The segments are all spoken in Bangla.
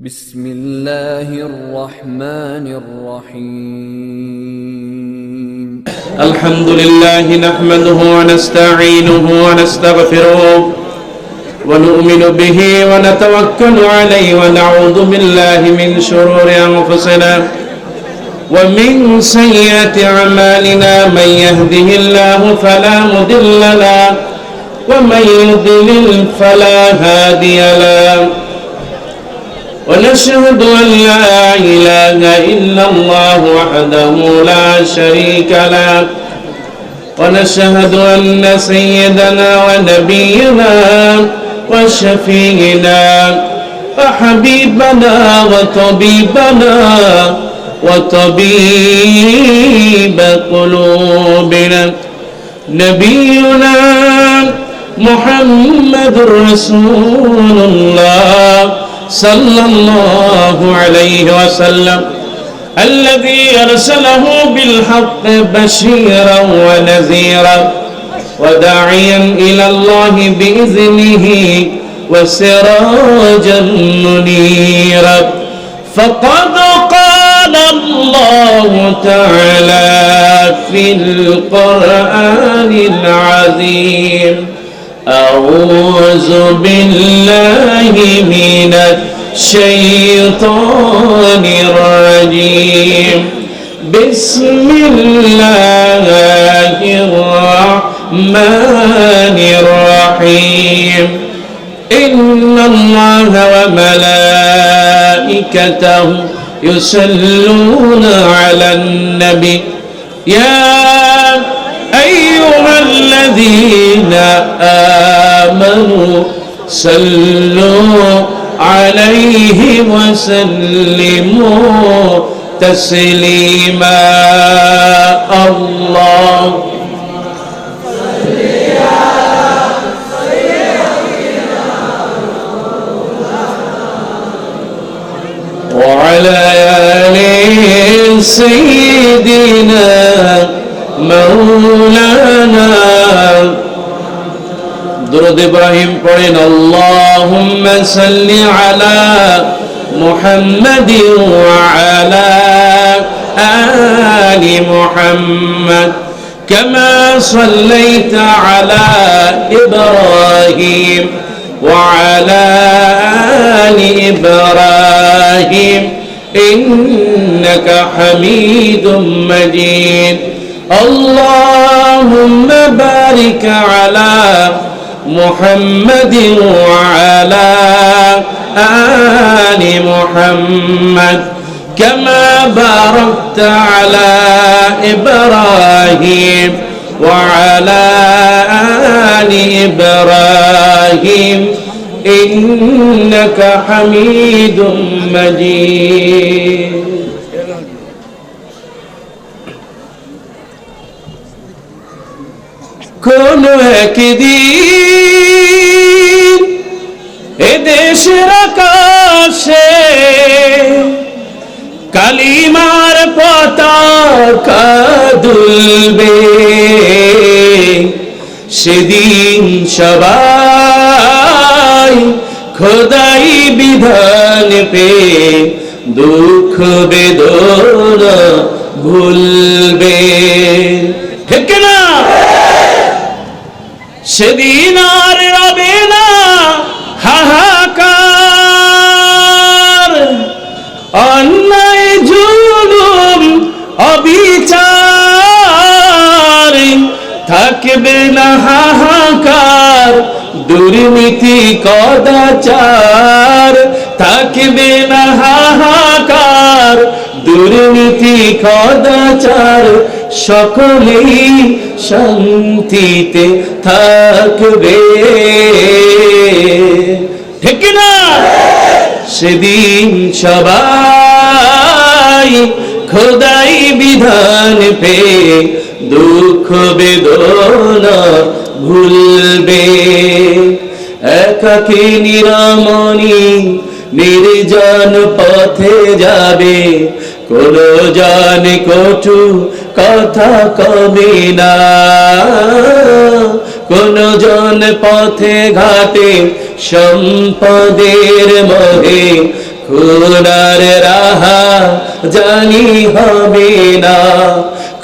بسم الله الرحمن الرحيم الحمد لله نحمده ونستعينه ونستغفره ونؤمن به ونتوكل عليه ونعوذ بالله من شرور أنفسنا ومن سيئات أعمالنا من يهده الله فلا مضل له ومن يضلل فلا هادي له ونشهد أن لا إله إلا الله وحده لا شريك له ونشهد أن سيدنا ونبينا وشفيعنا وحبيبنا وطبيبنا وطبيب قلوبنا نبينا محمد رسول الله صلى الله عليه وسلم الذي أرسله بالحق بشيرا ونذيرا وداعيا إلى الله بإذنه وسراجا منيرا فقد قال الله تعالى في القرآن العظيم أعوذ بالله من الشيطان الرجيم بسم الله الرحمن الرحيم إن الله وملائكته يصلون على النبي يا أيها الذين آمنوا صلوا عليه وسلموا تسليما الله وعلى آل سيدنا مولانا درود إبراهيم قرن اللهم صل على محمد وعلى آل محمد كما صليت على إبراهيم وعلى آل إبراهيم إنك حميد مجيد اللهم بارك على محمد وعلى آل محمد كما باركت على إبراهيم وعلى آل إبراهيم إنك حميد مجيد কোন একদিন এ দেশের আকাশে কালিমার পতাকা দুলবে সেদিন সবাই খোদাই বিধান পে দুঃখ বেদনা ভুলবে ঠিক না সেদিন আর রবে না হাহাকার অন্যায় জুলুম অবিচার থাকবে না হাহাকার দুর্নীতি কদাচার থাকবে না হাহাকার দুর্নীতি কদাচার সকলেই শান্তিতে থাকবে ঠিক না সেদিন সবাই খোদাই বিধান পে দুঃখ বেদনা ভুলবে একাকী নিরামণি নির্জন পথে যাবে কোন জন কটু কথা কবে না কোন জন পথে ঘাটে সম্পদের মোহে খোদার রাহা জানি হবে না,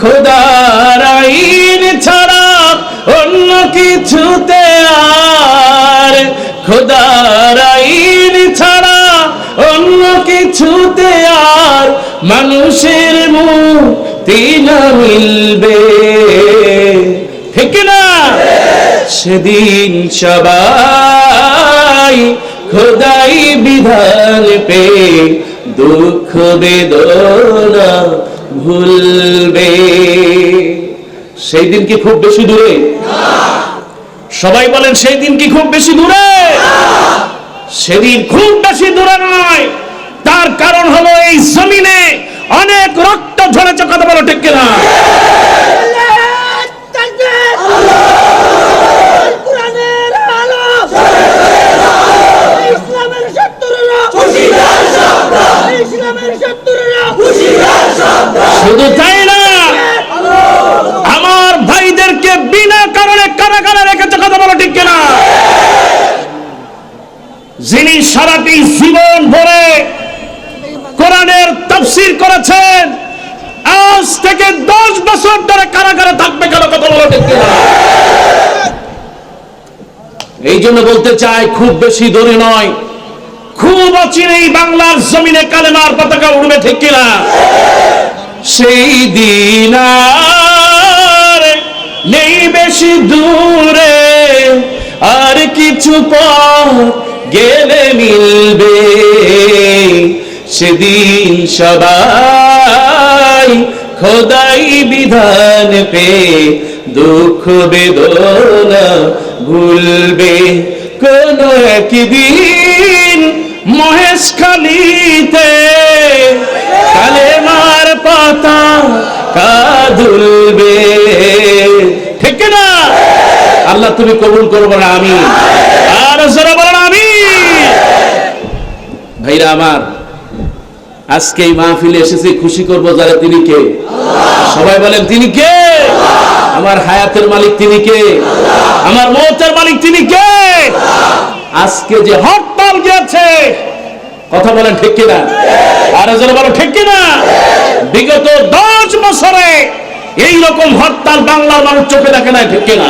খোদার আইন ছাড়া অন্য কিছুতে আর, খোদার আইন ছাড়া অন্য কিছুতে আর মানুষের মুক্তি না মিলবে, ঠিক না? সেদিন সবাই খোদাই বিধান পে দুঃখ বেদনা ভুলবে। সেই দিন কি খুব বেশি দূরে? সবাই বলেন সেই দিন কি খুব বেশি দূরে? সেদিন খুব বেশি দূরে নয়। তার কারণ হলো এই জমিনে অনেক রক্ত ঝরেছে, কথা বলো ঠিক কিনা? শুধু তাই না, আমার ভাইদেরকে বিনা কারণে কারাগারে রেখেছে, কথা বলো ঠিক কিনা? যিনি সারাটি জীবন ভরে কোরআনের তাফসীর করেছেন, আজ থেকে 10 বছর ধরে কারাগারে থাকবে, কেন? কথা বলো ঠিক কিনা? এই জন্য বলতে চাই খুব বেশি দূরে নয়, খুব অচিরেই বাংলার জমিনে কালেমার পতাকা উড়বে, ঠিক কিনা? সেই দিন আর নেই বেশি দূরে, আর কিছু পর গেলে মিলবে, সেদিন সবাই খোদাই বিধান পে দুঃখ বেদনা ভুলবে। কোন একদিন মহেশখালীতে কালেমার পতাকা দুলবে, ঠিক না? আল্লাহ তুমি কবুল করবো না, আমি আর যারা বলেন আমি। ভাইরা আমার, আজকে এই মাহফিলে এসেছি খুশি করবো যারা, তিনি কে? সবাই বলেন তিনি কে? আমার হায়াতের মালিক তিনি কে? আমার মৌতের মালিক তিনি কে? আজকে যে হরতাল গিয়েছে, কথা বলেন ঠিক কিনা? আর যারা বলো ঠিক কিনা? বিগত 10 বছরে এই রকম হরতাল বাংলার মানুষ চোখে দেখে না, ঠিক কিনা?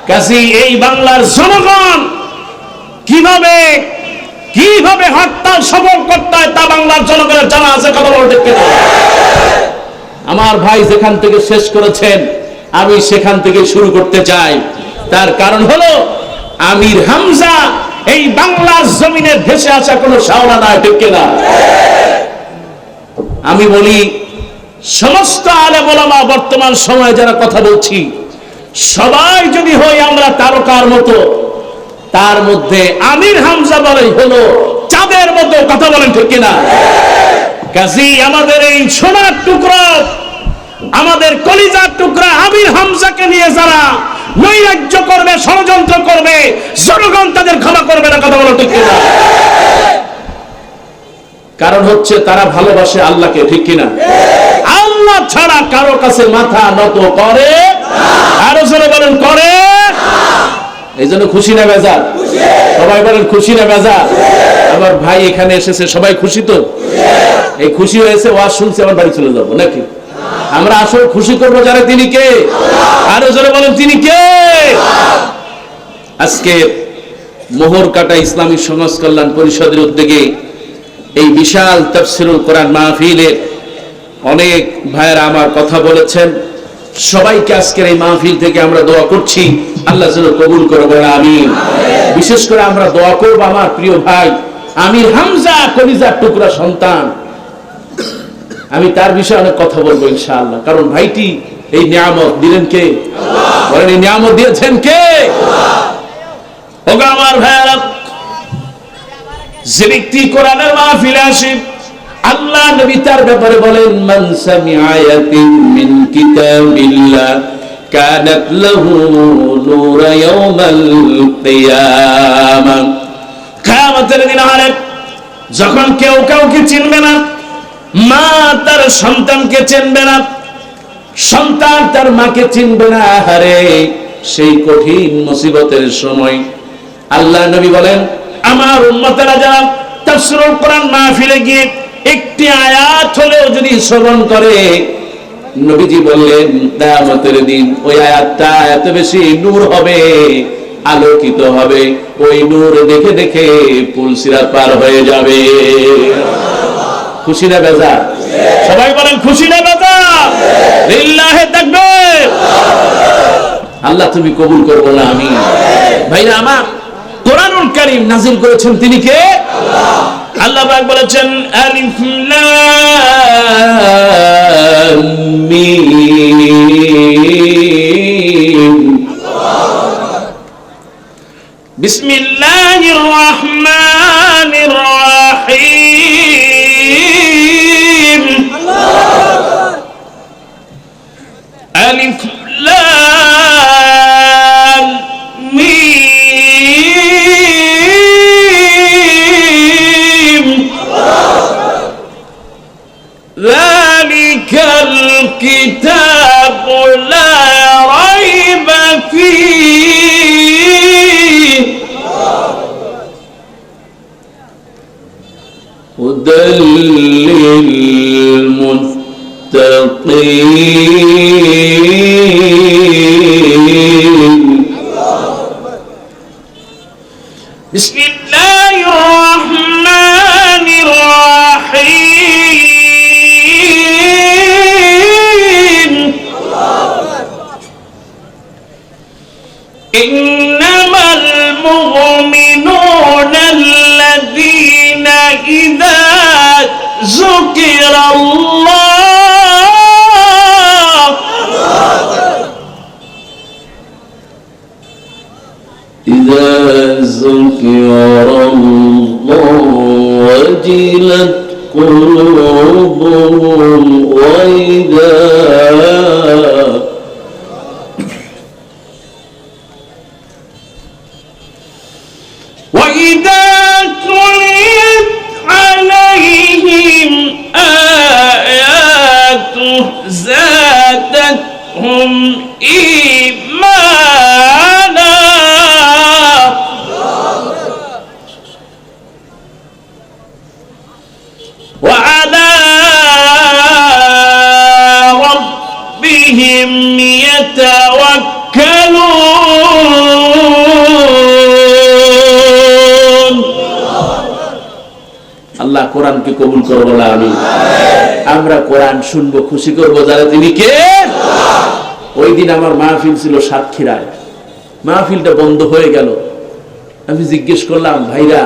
কাজী এই বাংলার জনগণ কিভাবে হরতাল সফল করতে হয় তা বাংলার জনগণের জানা আছে, কথা বলো ঠিক কিনা? আমার ভাই যেখান থেকে শেষ করেছেন আমি সেখান থেকে শুরু করতে চাই। তার কারণ হলো আমির হামজা এই বাংলার জমিনে ভেসে আসা কোনো শাওলা নয়, ঠিক কিনা? আমি বলি সমস্ত আলেম ওলামা বর্তমান সময়ে যারা কথা বলছি সবাই যদি হই আমরা তারকার মতো, তার মধ্যে আমির হামজা বলে হলো চাঁদের মতো, কথা বলেন ঠিক কিনা? কাজী আমাদের এই সোনার টুকরা, আমাদের কলিজার টুকরা আমির হামজাকে নিয়ে যারা নৈরাজ্য করবে, ষড়যন্ত্র করবে, জনগণ তাদের ক্ষমা করবে না, কথা বলো ঠিক কিনা? কারণ হচ্ছে তারা ভালোবাসে আল্লাহকে, ঠিক কিনা? আল্লাহ ছাড়া কারো কাছে মাথা নত করে, আরো জোরে বলেন করে। এই জন্য খুশি না বেজার? সবাই বলেন খুশি না বেজার? আমার ভাই এখানে এসেছে, সবাই খুশি তো? এই খুশি হয়েছে, ওয়াজ শুনছে, আমার বাড়ি চলে যাবো নাকি? আমরা আসল খুশি করবো যারা, তিনি কে? আরো জোরে বলেন তিনি কে? আজকে মোহরকাটা ইসলামী সমাজ কল্যাণ পরিষদের উদ্যোগে এই বিশাল তাফসীরুল কোরআন মাহফিলে অনেক ভাইয়েরা আমার কথা বলেছেন। সবাইকে আজকের এই মাহফিল থেকে আমরা দোয়া করছি আল্লাহ যেন কবুল করে, বলে আমিন। বিশেষ করে আমরা দোয়া করব আমার প্রিয় ভাই আমির হামজা, কলিজার টুকরা সন্তান, আমি তার বিষয়ে অনেক কথা বলবো ইনশাআল্লাহ। কারণ ভাইটি এই নিয়ামত দিলেন কে? বলেন এই নিয়ামত দিয়েছেন কে? ওগো আমার ভাইরা, যে ব্যক্তি কোরআনের মাহফিলে আসে আল্লাহ নবী তার ব্যাপারে বলেন মান সামিআ আয়াতিন মিন কিতাবিল্লাহ কানাত লাহু নূরা ইয়াউমাল কিয়ামাহ। কিয়ামতের দিন আরে যখন কেউ কাউকে চিনবে না, মা তার সন্তানকে চিনবে না, সন্তান তার মাকে চিনবে না, আরে সেই কঠিন মুসিবতের সময় আল্লাহ নবী বলেন আমার উম্মতেরা যারা তাফসীরুল কোরআন মাহফিলে গিয়ে একটি আয়াত হলেও যদি শ্রবণ করে, নবীজি বললেন কিয়ামতের দিন ওই আয়াতটা এত বেশি নূর হবে, আলোকিত হবে, ওই নূর দেখে দেখে পুল সিরাত পার হয়ে যাবে। খুশি না বেজা? সবাই বলেন খুশি না বেজা? লিল্লাহি তাকবীর। আল্লাহ তুমি কবুল করো না আমিন। ভাইরা আমার, কোরআনুল কারীম নাযিল করেছেন তিনি কে? আল্লাহ। আল্লাহ পাক বলেছেন আলিফ লাম মিম। বিসমিল্লাহির রহমানির রহিম। আলিফ লাম মিম। যালিকাল কিতাবু লা রাইবা ফীহি হুদাল লিল মুত্তাকিন। বিসমিল্লাহির রহমানির রহিম। ইন্নামাল মুমিনুনা আল্লাযীনা ইযা যুকিরাল্লাহ إذا ذكر الله وجلت قلوبهم وإذا تليت عليهم آياته زادتهم إيمانا وعلى ربهم يتوكلون। আল্লাহ কোরআনকে কবুল করো বলে আমিন। আমরা কোরআন শুনবো, খুশি করবো যারা তিনি কে? ওই দিন আমার মাহফিল ছিল সাতক্ষীরায়, মাহফিলটা বন্ধ হয়ে গেল। আমি জিজ্ঞেস করলাম, ভাইরা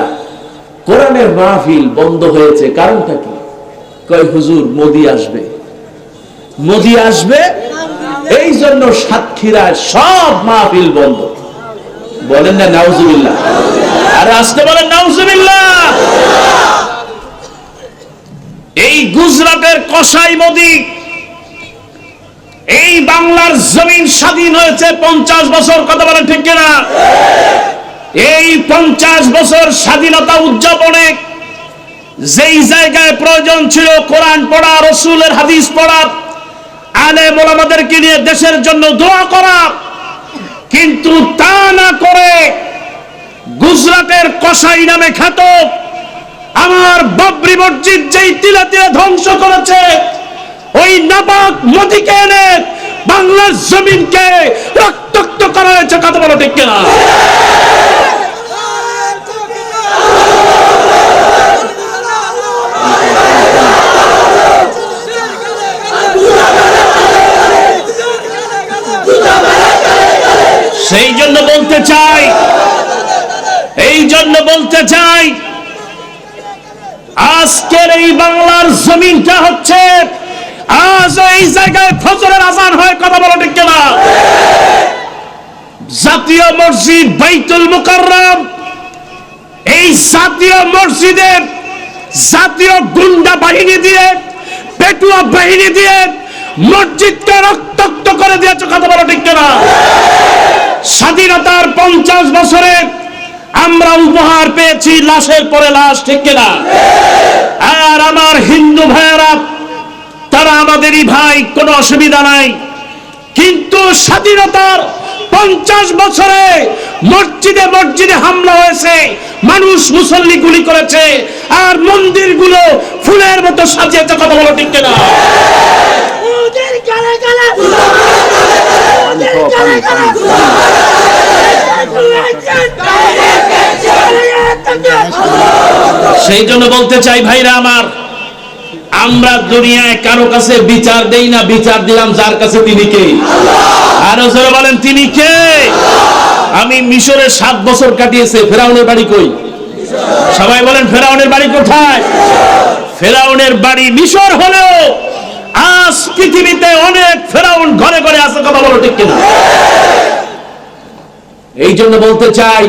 কোরআনের মাহফিল বন্ধ হয়েছে কারণটা কি? কয় হুজুর মোদি আসবে, মোদি আসবে এই জন্য সাতক্ষীরায় সব মাহফিল বন্ধ। বলেন না নাউজুবিল্লাহ? আরে আসতে বলেন নাউজুবিল্লাহ। এই গুজরাটের কসাই মোদি, এই বাংলার জমিন স্বাধীন হয়েছে 50 বছর, কথা বলেন ঠিক কিনা? এই 50 বছর স্বাধীনতা উদযাপনে যেই জায়গায় প্রয়োজন ছিল কোরআন পড়া, রাসূলের হাদিস পড়া, আলেম ওলামাদেরকে নিয়ে দেশের জন্য দোয়া করা, কিন্তু তা না করে গুজরাটের কসাই নামে খ্যাত আমার বাবরি মসজিদ যেই তিলে তিলে ধ্বংস করেছে, ওই নাপাক মোদিকে এনে বাংলার জমিনকে রক্তাক্ত করা হয়েছে, কথা বলো ঠিক কিনা? সেই জন্য বলতে চাই, এই জন্য বলতে চাই, আজকের এই বাংলার জমিনটা হচ্ছে, আজ এই জায়গায় ফজরের আযান হয়, কথা বলো ঠিক কিনা? জাতীয় মসজিদ বাইতুল মুকাররম, এই জাতীয় মসজিদে জাতীয় গুন্ডা বাহিনী দিয়ে, পেটুয়া বাহিনী দিয়ে মসজিদকে রক্তাক্ত করে দিয়েছে, কথা বলো ঠিক কিনা? স্বাধীনতার 50 বছরে আমরা উপহার পেয়েছি লাশের পরে লাশ, ঠিক কিনা? আর আমার হিন্দু ভাইয়েরা তারা আমাদেরই ভাই, কোনো অসুবিধা নাই, কিন্তু স্বাধীনতার 50 বছরে মসজিদে মসজিদে হামলা হয়েছে, মানুষ মুসল্লি গুলি করেছে, আর মন্দিরগুলো ফুলের মতো সাজিয়েছে। কথা বলো ঠিক কিনা? সেই জন্য বলতে চাই ভাইরা আমার, আমরা দুনিয়ায় কারো কাছে বিচার দেই না, বিচার দিলাম যার কাছে তিনি কে। আরো জোরে বলেন তিনি কে? আমি মিশরে 7 বছর কাটিয়েছে। ফেরাউনের বাড়ি কই? সবাই বলেন ফেরাউনের বাড়ি কোথায়? ফেরাউনের বাড়ি মিশর হলেও আজ পৃথিবীতে অনেক ফেরাউন ঘরে ঘরে আছে। কথা বলো ঠিক কিনা? এই জন্য বলতে চাই,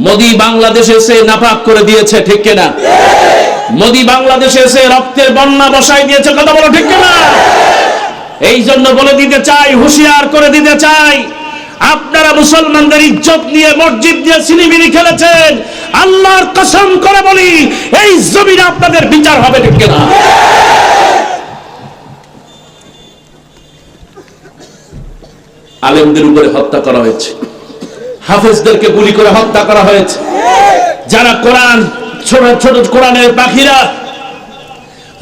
মোদি বাংলাদেশে এসে নাপাক করে দিয়েছে, ঠিক কিনা? মোদি বাংলাদেশে এসে রক্তের বন্যা বসাই দিয়েছে। কথা বলো ঠিক কিনা? এই জন্য বলে দিতে চাই, হুঁশিয়ার করে দিতে চাই, আপনারা মুসলমানদের ইজ্জত নিয়ে মসজিদ দিয়ে সিনিমিনি খেলেছেন। আল্লাহর কসম করে বলি, এই জমিনে আপনাদের বিচার হবে, ঠিক কিনা? আলেমদের উপরে হত্যা করা হয়েছে, হাফেজদেরকে গুলি করে হত্যা করা হয়েছে। যারা কোরআন, ছোট ছোট কোরআনের পাখিরা,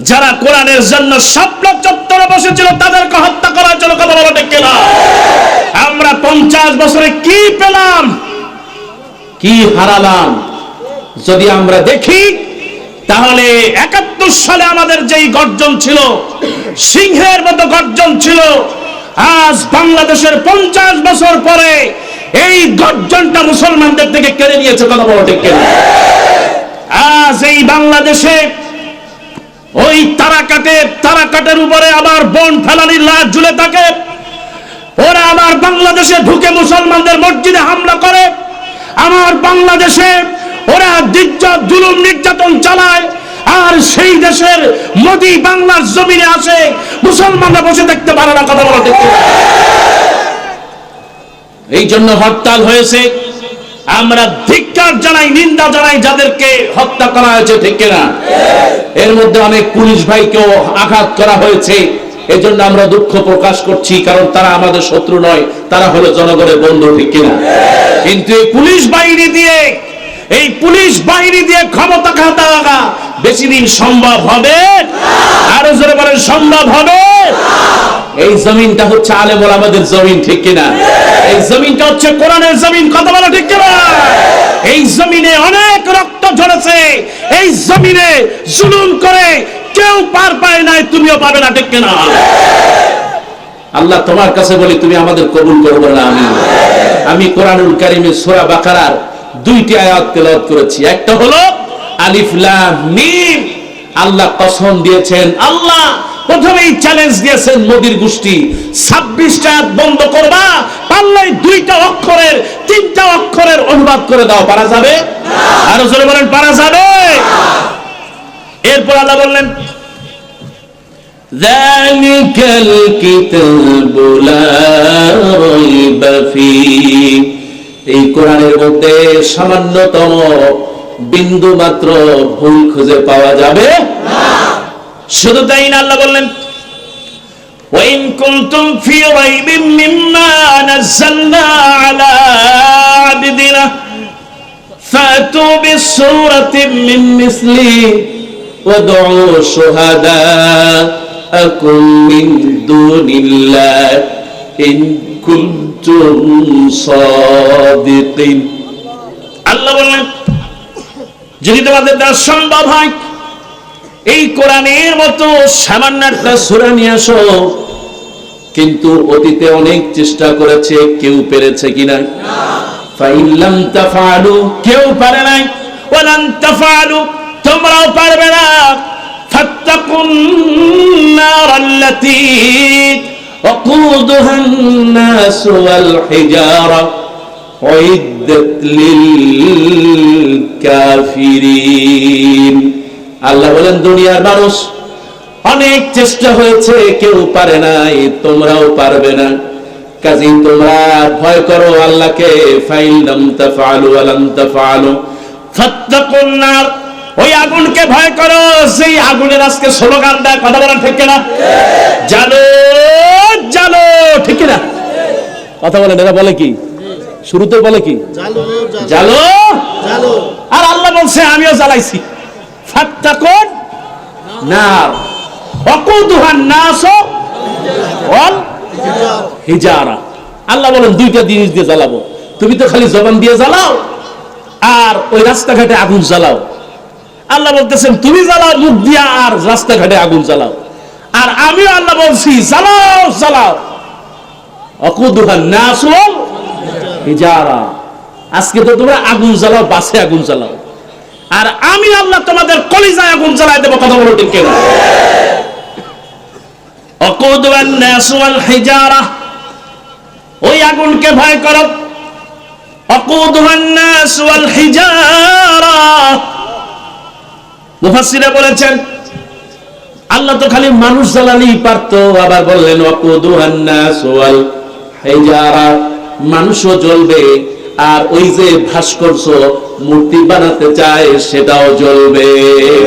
যারা কোরআনের জন্য স্বপ্ন চত্বরে বসেছিল, তাদেরকে হত্যা করা হয়েছিল। কথা বলা ঠিক কিনা? আমরা 50 বছরে কি পেলাম, কি হারালাম? যদি আমরা দেখি তাহলে 71 সালে আমাদের যেই গর্জন ছিল, সিংহের মতো গর্জন ছিল, আজ বাংলাদেশের 50 বছর পরে এই গর্জনটা মুসলমানদের থেকে কেড়ে নিয়েছে। কথা বলা ঠিক কিনা? আজ এই বাংলাদেশে ওই তারাকাটের উপরে আবার বন ফেলানির লাশ ঝুলে থাকে। ওরা আবার বাংলাদেশে ঢুকে মুসলমানদের মসজিদে হামলা করে। আমার বাংলাদেশে ওরা জুলুম নির্যাতন চালায়, আর সেই দেশের মোদি বাংলার জমিনে আসে, মুসলমানরা বসে দেখতে পারে না। কথা বলা ঠিক কিনা? এই জন্য হরতাল হয়েছে। আমরা ধিক্কার জানাই, নিন্দা জানাই যাদেরকে হত্যা করা হয়েছে, ঠিক কিনা? এর মধ্যে অনেক পুলিশ ভাইকেও আঘাত করা হয়েছে। এই জন্য আমরা দুঃখ প্রকাশ করছি, কারণ তারা আমাদের শত্রু নয়, তারা হলো জনগণের বন্ধু, ঠিক কিনা? কিন্তু এই পুলিশ বাহিনী দিয়ে ক্ষমতা খাতা বেশি দিন সম্ভব হবে? আরো জোরে বলেন, সম্ভব হবে? এই জমিনটা হচ্ছে আলেম ওলামাদের জমিন, ঠিক কিনা? এই জমিনটা হচ্ছে কোরআনের জমিন। কথা বলা ঠিক কিনা? এই জমিনে অনেক রক্ত ঝরেছে, এই জমিনে জুলুম করে কেউ পার পায় নাই, তুমিও পাবে না, ঠিক কিনা? আল্লাহ তোমার কাছে বলি, তুমি আমাদের কবুল করবে না? আমি কোরআনুল কারীমের সূরা বাকারার 2টি আয়াত তেলাওয়াত করেছি। একটা হলো আলিফ লাম মিম। আল্লাহ কসম দিয়েছেন, আল্লাহ প্রথমেই চ্যালেঞ্জ দিয়েছেন মোদির গোষ্ঠী, 26টা আয়াত বন্ধ করবা, পারলে 2টা অক্ষরের 3টা অক্ষরের অনুবাদ করে দাও। পারা যাবে? আরো জোরে বলেন, পারা যাবে? এরপর আল্লাহ বললেন, যালিকাল কিতাবু লা রাইবা ফীহি। এই কোরআনের মধ্যে সামান্যতম বিন্দু মাত্র ভুল খুঁজে পাওয়া যাবে না। শুধু তাই না, আল্লাহ বললেন, ওয়া ইন কুনতুম ফি রাইবিন মিম্মা নাযালনা আলা আবদিনা ফাতু বিসূরাতিন মিন মিসলি ওয়াদউ শুহাদাআকুম মিন দুনিল্লাহ ইন কুনতুম সাদিকিন। আল্লাহ বললেন, যদি তোমাদের দ্বারা সম্ভব হয় এই কোরআনের মতো সামান্য একটা সূরা নিয়ে আসো। কিন্তু অতীতে অনেক চেষ্টা করেছে, কেউ পেরেছে কিনা? ফাইল্লাম তাফআলু, কেউ পারে নাই। ওয়ালান তাফআলু, তোমরাও পারবে না। ফাত্তাকুন নারাল্লাতী ওয়াকুদুহান নাস ওয়াল হিজারা উইদ্দাত লিল কাফিরিন। আল্লাহ বলেন, দুনিয়ার মানুষ অনেক চেষ্টা হয়েছে, কেউ পারে নাই, তোমরাও পারবে না। কাজেই তোমরা ভয় করো আল্লাহকে। ফাইল্লাম তাফআলু ওয়ালান তাফআলু ফাত্তাকুন নার, ওই আগুনকে ভয় করো, সেই আগুনের আজকে স্লোগান দেয়। কথা বলেন ঠিক কিনা? জালো জালো, ঠিক কিনা? কথা বলেন, এরা বলে কি? শুরুতে বলে কি? জালো জালো। আর আল্লাহ বলছে, আমিও জ্বালাইছি। ফাত্তাকুন নার ওয়াকুদুহান নাস ওয়াল হিজারা। আল্লাহ বলেন দুইটা জিনিস দিয়ে জ্বালাবো। তুমি তো খালি জবান দিয়ে জ্বালাও আর ওই রাস্তাঘাটে আগুন জ্বালাও। আল্লাহ বলতেছেন তুমি জ্বালাও মুখ দিয়া আর রাস্তাঘাটে আগুন জ্বালাও, আর আমিও আল্লাহ বলছি জ্বালাও জ্বালাও। ওয়াকুদুহান নাস ওয়াল হিজারা। আজকে তো তোমরা আগুন জ্বালাও, বাসে আগুন জ্বালাও, আর আমি আল্লাহ তোমাদের কলিজায় আগুন জ্বালায় দেব। কথা বলো ঠিক কিনা? ওয়াকুদুহান নাস ওয়াল হিজারা, ওই আগুনকে ভয় করো। ওয়াকুদুহান নাস ওয়াল হিজারা। মুফাসসিরা বলেছেন আল্লাহ তো খালি মানুষ জ্বালালেই পারতো, আবার বললেন ওয়াকুদুহান নাস ওয়াল হিজারা, মানুষও জ্বলবে, আর ওই যে ভাস্কর্য মূর্তি বানাতে চায় সেটাও জ্বলবে।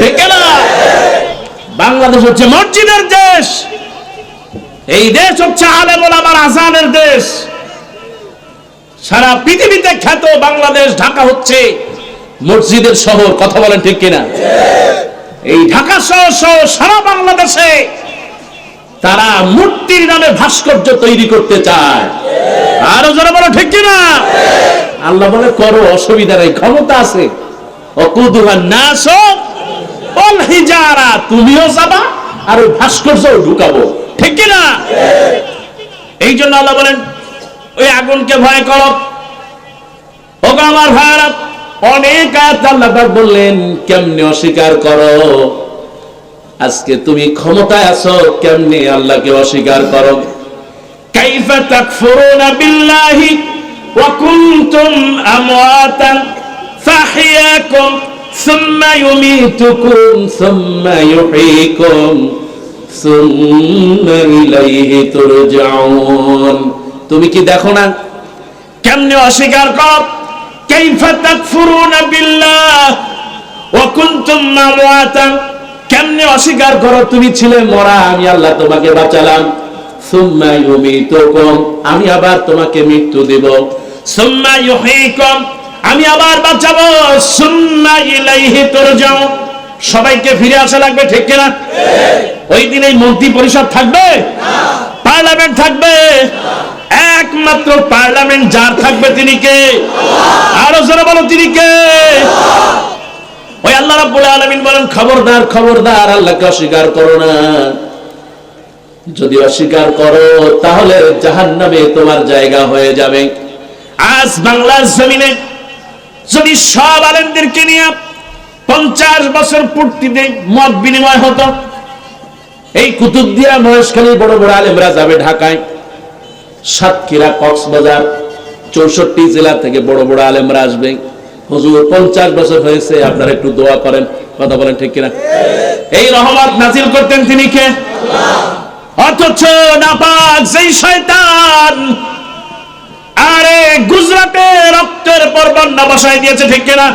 ঠিক না? বাংলাদেশ হচ্ছে মসজিদের দেশ, এই দেশ হচ্ছে আলেম ওলামার আযানের দেশ। সারা পৃথিবীতে খ্যাত বাংলাদেশ, ঢাকা হচ্ছে মসজিদের শহর। কথা বলেন ঠিক কিনা? এই ঢাকা সহ সারা বাংলাদেশে তারা মূর্তির নামে ভাস্কর্য তৈরি করতে চায়। আরো যারা বলো ঠিক কিনা? আল্লাহ বলে করো, অসুবিধা নেই, ক্ষমতা আছে। ওয়াকুদুহান নাস ওয়াল হিজারা, তুমিও যাবা আর ওই ভাস্কর্যও ঢুকাবো। ঠিক কিনা? এই জন্য আল্লাহ বলেন ওই আগুনকে ভয় করো। ওগো আমার ভাইরা, অনেক আয়াত আল্লাহ পাক বললেন কেমনে অস্বীকার করো। আজকে তুমি ক্ষমতায় আছো, কেমনে আল্লাহকে অস্বীকার করো। কাইফা তাকফুরুনা বিল্লাহি ওয়া কুনতুম আমওয়াতান ফাহিয়াকুম সুম্মা ইউমীতুকুম সুম্মা ইউহয়ীকুম সুম্মা ইলাইহি তুরজাউন। তুমি কি দেখো না কেমনে অস্বীকার করো? কাইফা তাকফুরুনা বিল্লাহ ওয়া কুনতুম আমওয়াতান, কেমনে অস্বীকার করো তুমি ছিলে মরা, আমি আল্লাহ তোমাকে বাঁচালাম। সুম্মা ইউমীতুকুম, আমি আবার তোমাকে মৃত্যু দেব। সুম্মা ইউহয়ীকুম, আমি আবার বাঁচাবো। সুম্মা ইলাইহি তুরজাউন, সবাইকে ফিরে আসা লাগবে। ঠিক কিনা? ওই দিন এই মন্ত্রী পরিষদ থাকবে না, পার্লামেন্ট থাকবে না। একমাত্র পার্লামেন্ট যার থাকবে তিনি কে? আরো যারা বলো তিনি কে? ওই আল্লাহ রাব্বুল আলামিন বলেন খবরদার খবরদার আল্লাহকে অস্বীকার করো না। যদি অস্বীকার করো তাহলে জাহান্নামে তোমার জায়গা হয়ে যাবে। আজ বাংলার জমিনে যদি সব আলেমদেরকে নিয়ে 50 বছর পূর্তিতে মত বিনিময় হতো, এই কুতুবদিয়া মহেশখালী বড় বড় আলেমরা যাবে ঢাকায়, সাতক্ষীরা কক্সবাজার 64 জেলা থেকে বড় বড় আলেমরা আসবে। হুজুর 50 বছর হয়েছে, আপনারা একটু দোয়া করেন। কথা বলেন ঠিক কিনা? এই রহমত নাজিল করতেন তিনি কে? অথচ নাপাক যেই শয়তান আরে গুজরাটে রক্তের পরবন্যা বসায় দিয়েছে। ঠিক কিনা?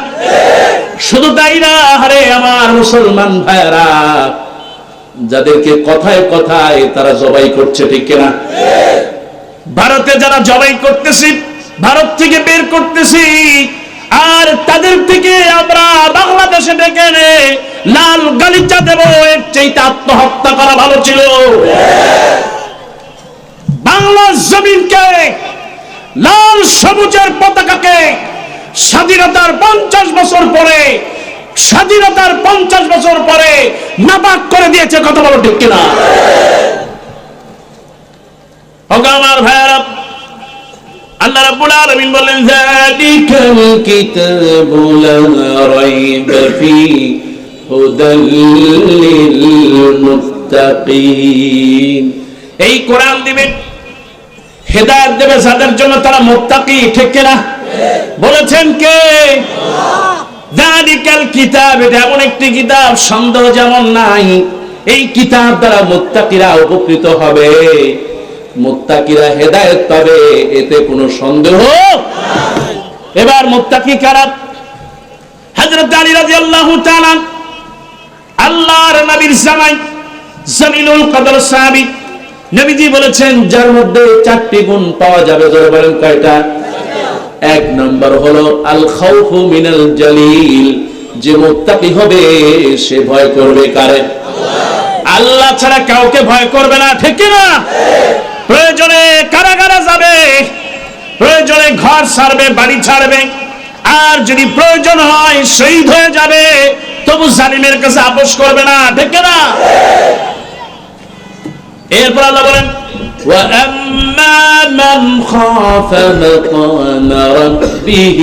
শুধু তাই না, আরে আমার মুসলমান ভাইরা যাদেরকে কথায় কথায় তারা জবাই করছে। ঠিক কিনা? ভারতে যারা জবাই করতেছি, ভারত থেকে বের করতেছি, আর তাদের থেকে আমরা বাংলাদেশে ডেকে এনে লাল গালিচা দেব, এর চাইতে আত্মহত্যা করা ভালো ছিল। বাংলার জমিনকে, লাল সবুজের পতাকাকে স্বাধীনতার 50 বছর পরে, স্বাধীনতার 50 বছর পরে নাপাক করে দিয়েছে। কথা বলো ঠিক কিনা? আমার ভাইরা, আল্লাহ রাব্বুল আলামিন বলেন যালিকাল কিতাবু লা রাইবা ফীহি হুদাল লিল মুত্তাকিন। এই কোরআন দিবে, হেদায়েত দেবে যাদের জন্য তারা মুত্তাকি। ঠিক কিনা? বলেছেন কে? যালিকাল কিতাব, এটা এমন একটি কিতাব সন্দেহ যেমন নাই, এই কিতাব দ্বারা মুত্তাকিরা উপকৃত হবে, মুত্তাকিরা হেদায়েত পাবে, এতে কোনো সন্দেহ নাই। এবার মুত্তাকি কারা? হযরত আলী রাদিয়াল্লাহু তাআলা, আল্লাহর নবীর জামাই, জলিলুল কদর সাহাবী, নবীজি বলেছেন যার মধ্যে 4টি গুণ পাওয়া যাবে। জোরে বলেন কয়টা? 1 নম্বর হলো আল খাউফু মিনাল জালিল, যে মুত্তাকি হবে সে ভয় করবে কারে? আল্লাহ ছাড়া কাউকে ভয় করবে না, ঠিক কি না? প্রয়োজনে কারাগারে যাবে, প্রয়োজনে ঘর ছাড়বে, বাড়ি ছাড়বে, আর যদি প্রয়োজন হয় শহীদ হয়ে যাবে, তবু জালিমের কাছে আপোষ করবে না, ঠিক কি না? এরপর আল্লাহ বলেন وَأَمَّا مَنْ خَافَ مَقَامَ رَبِّهِ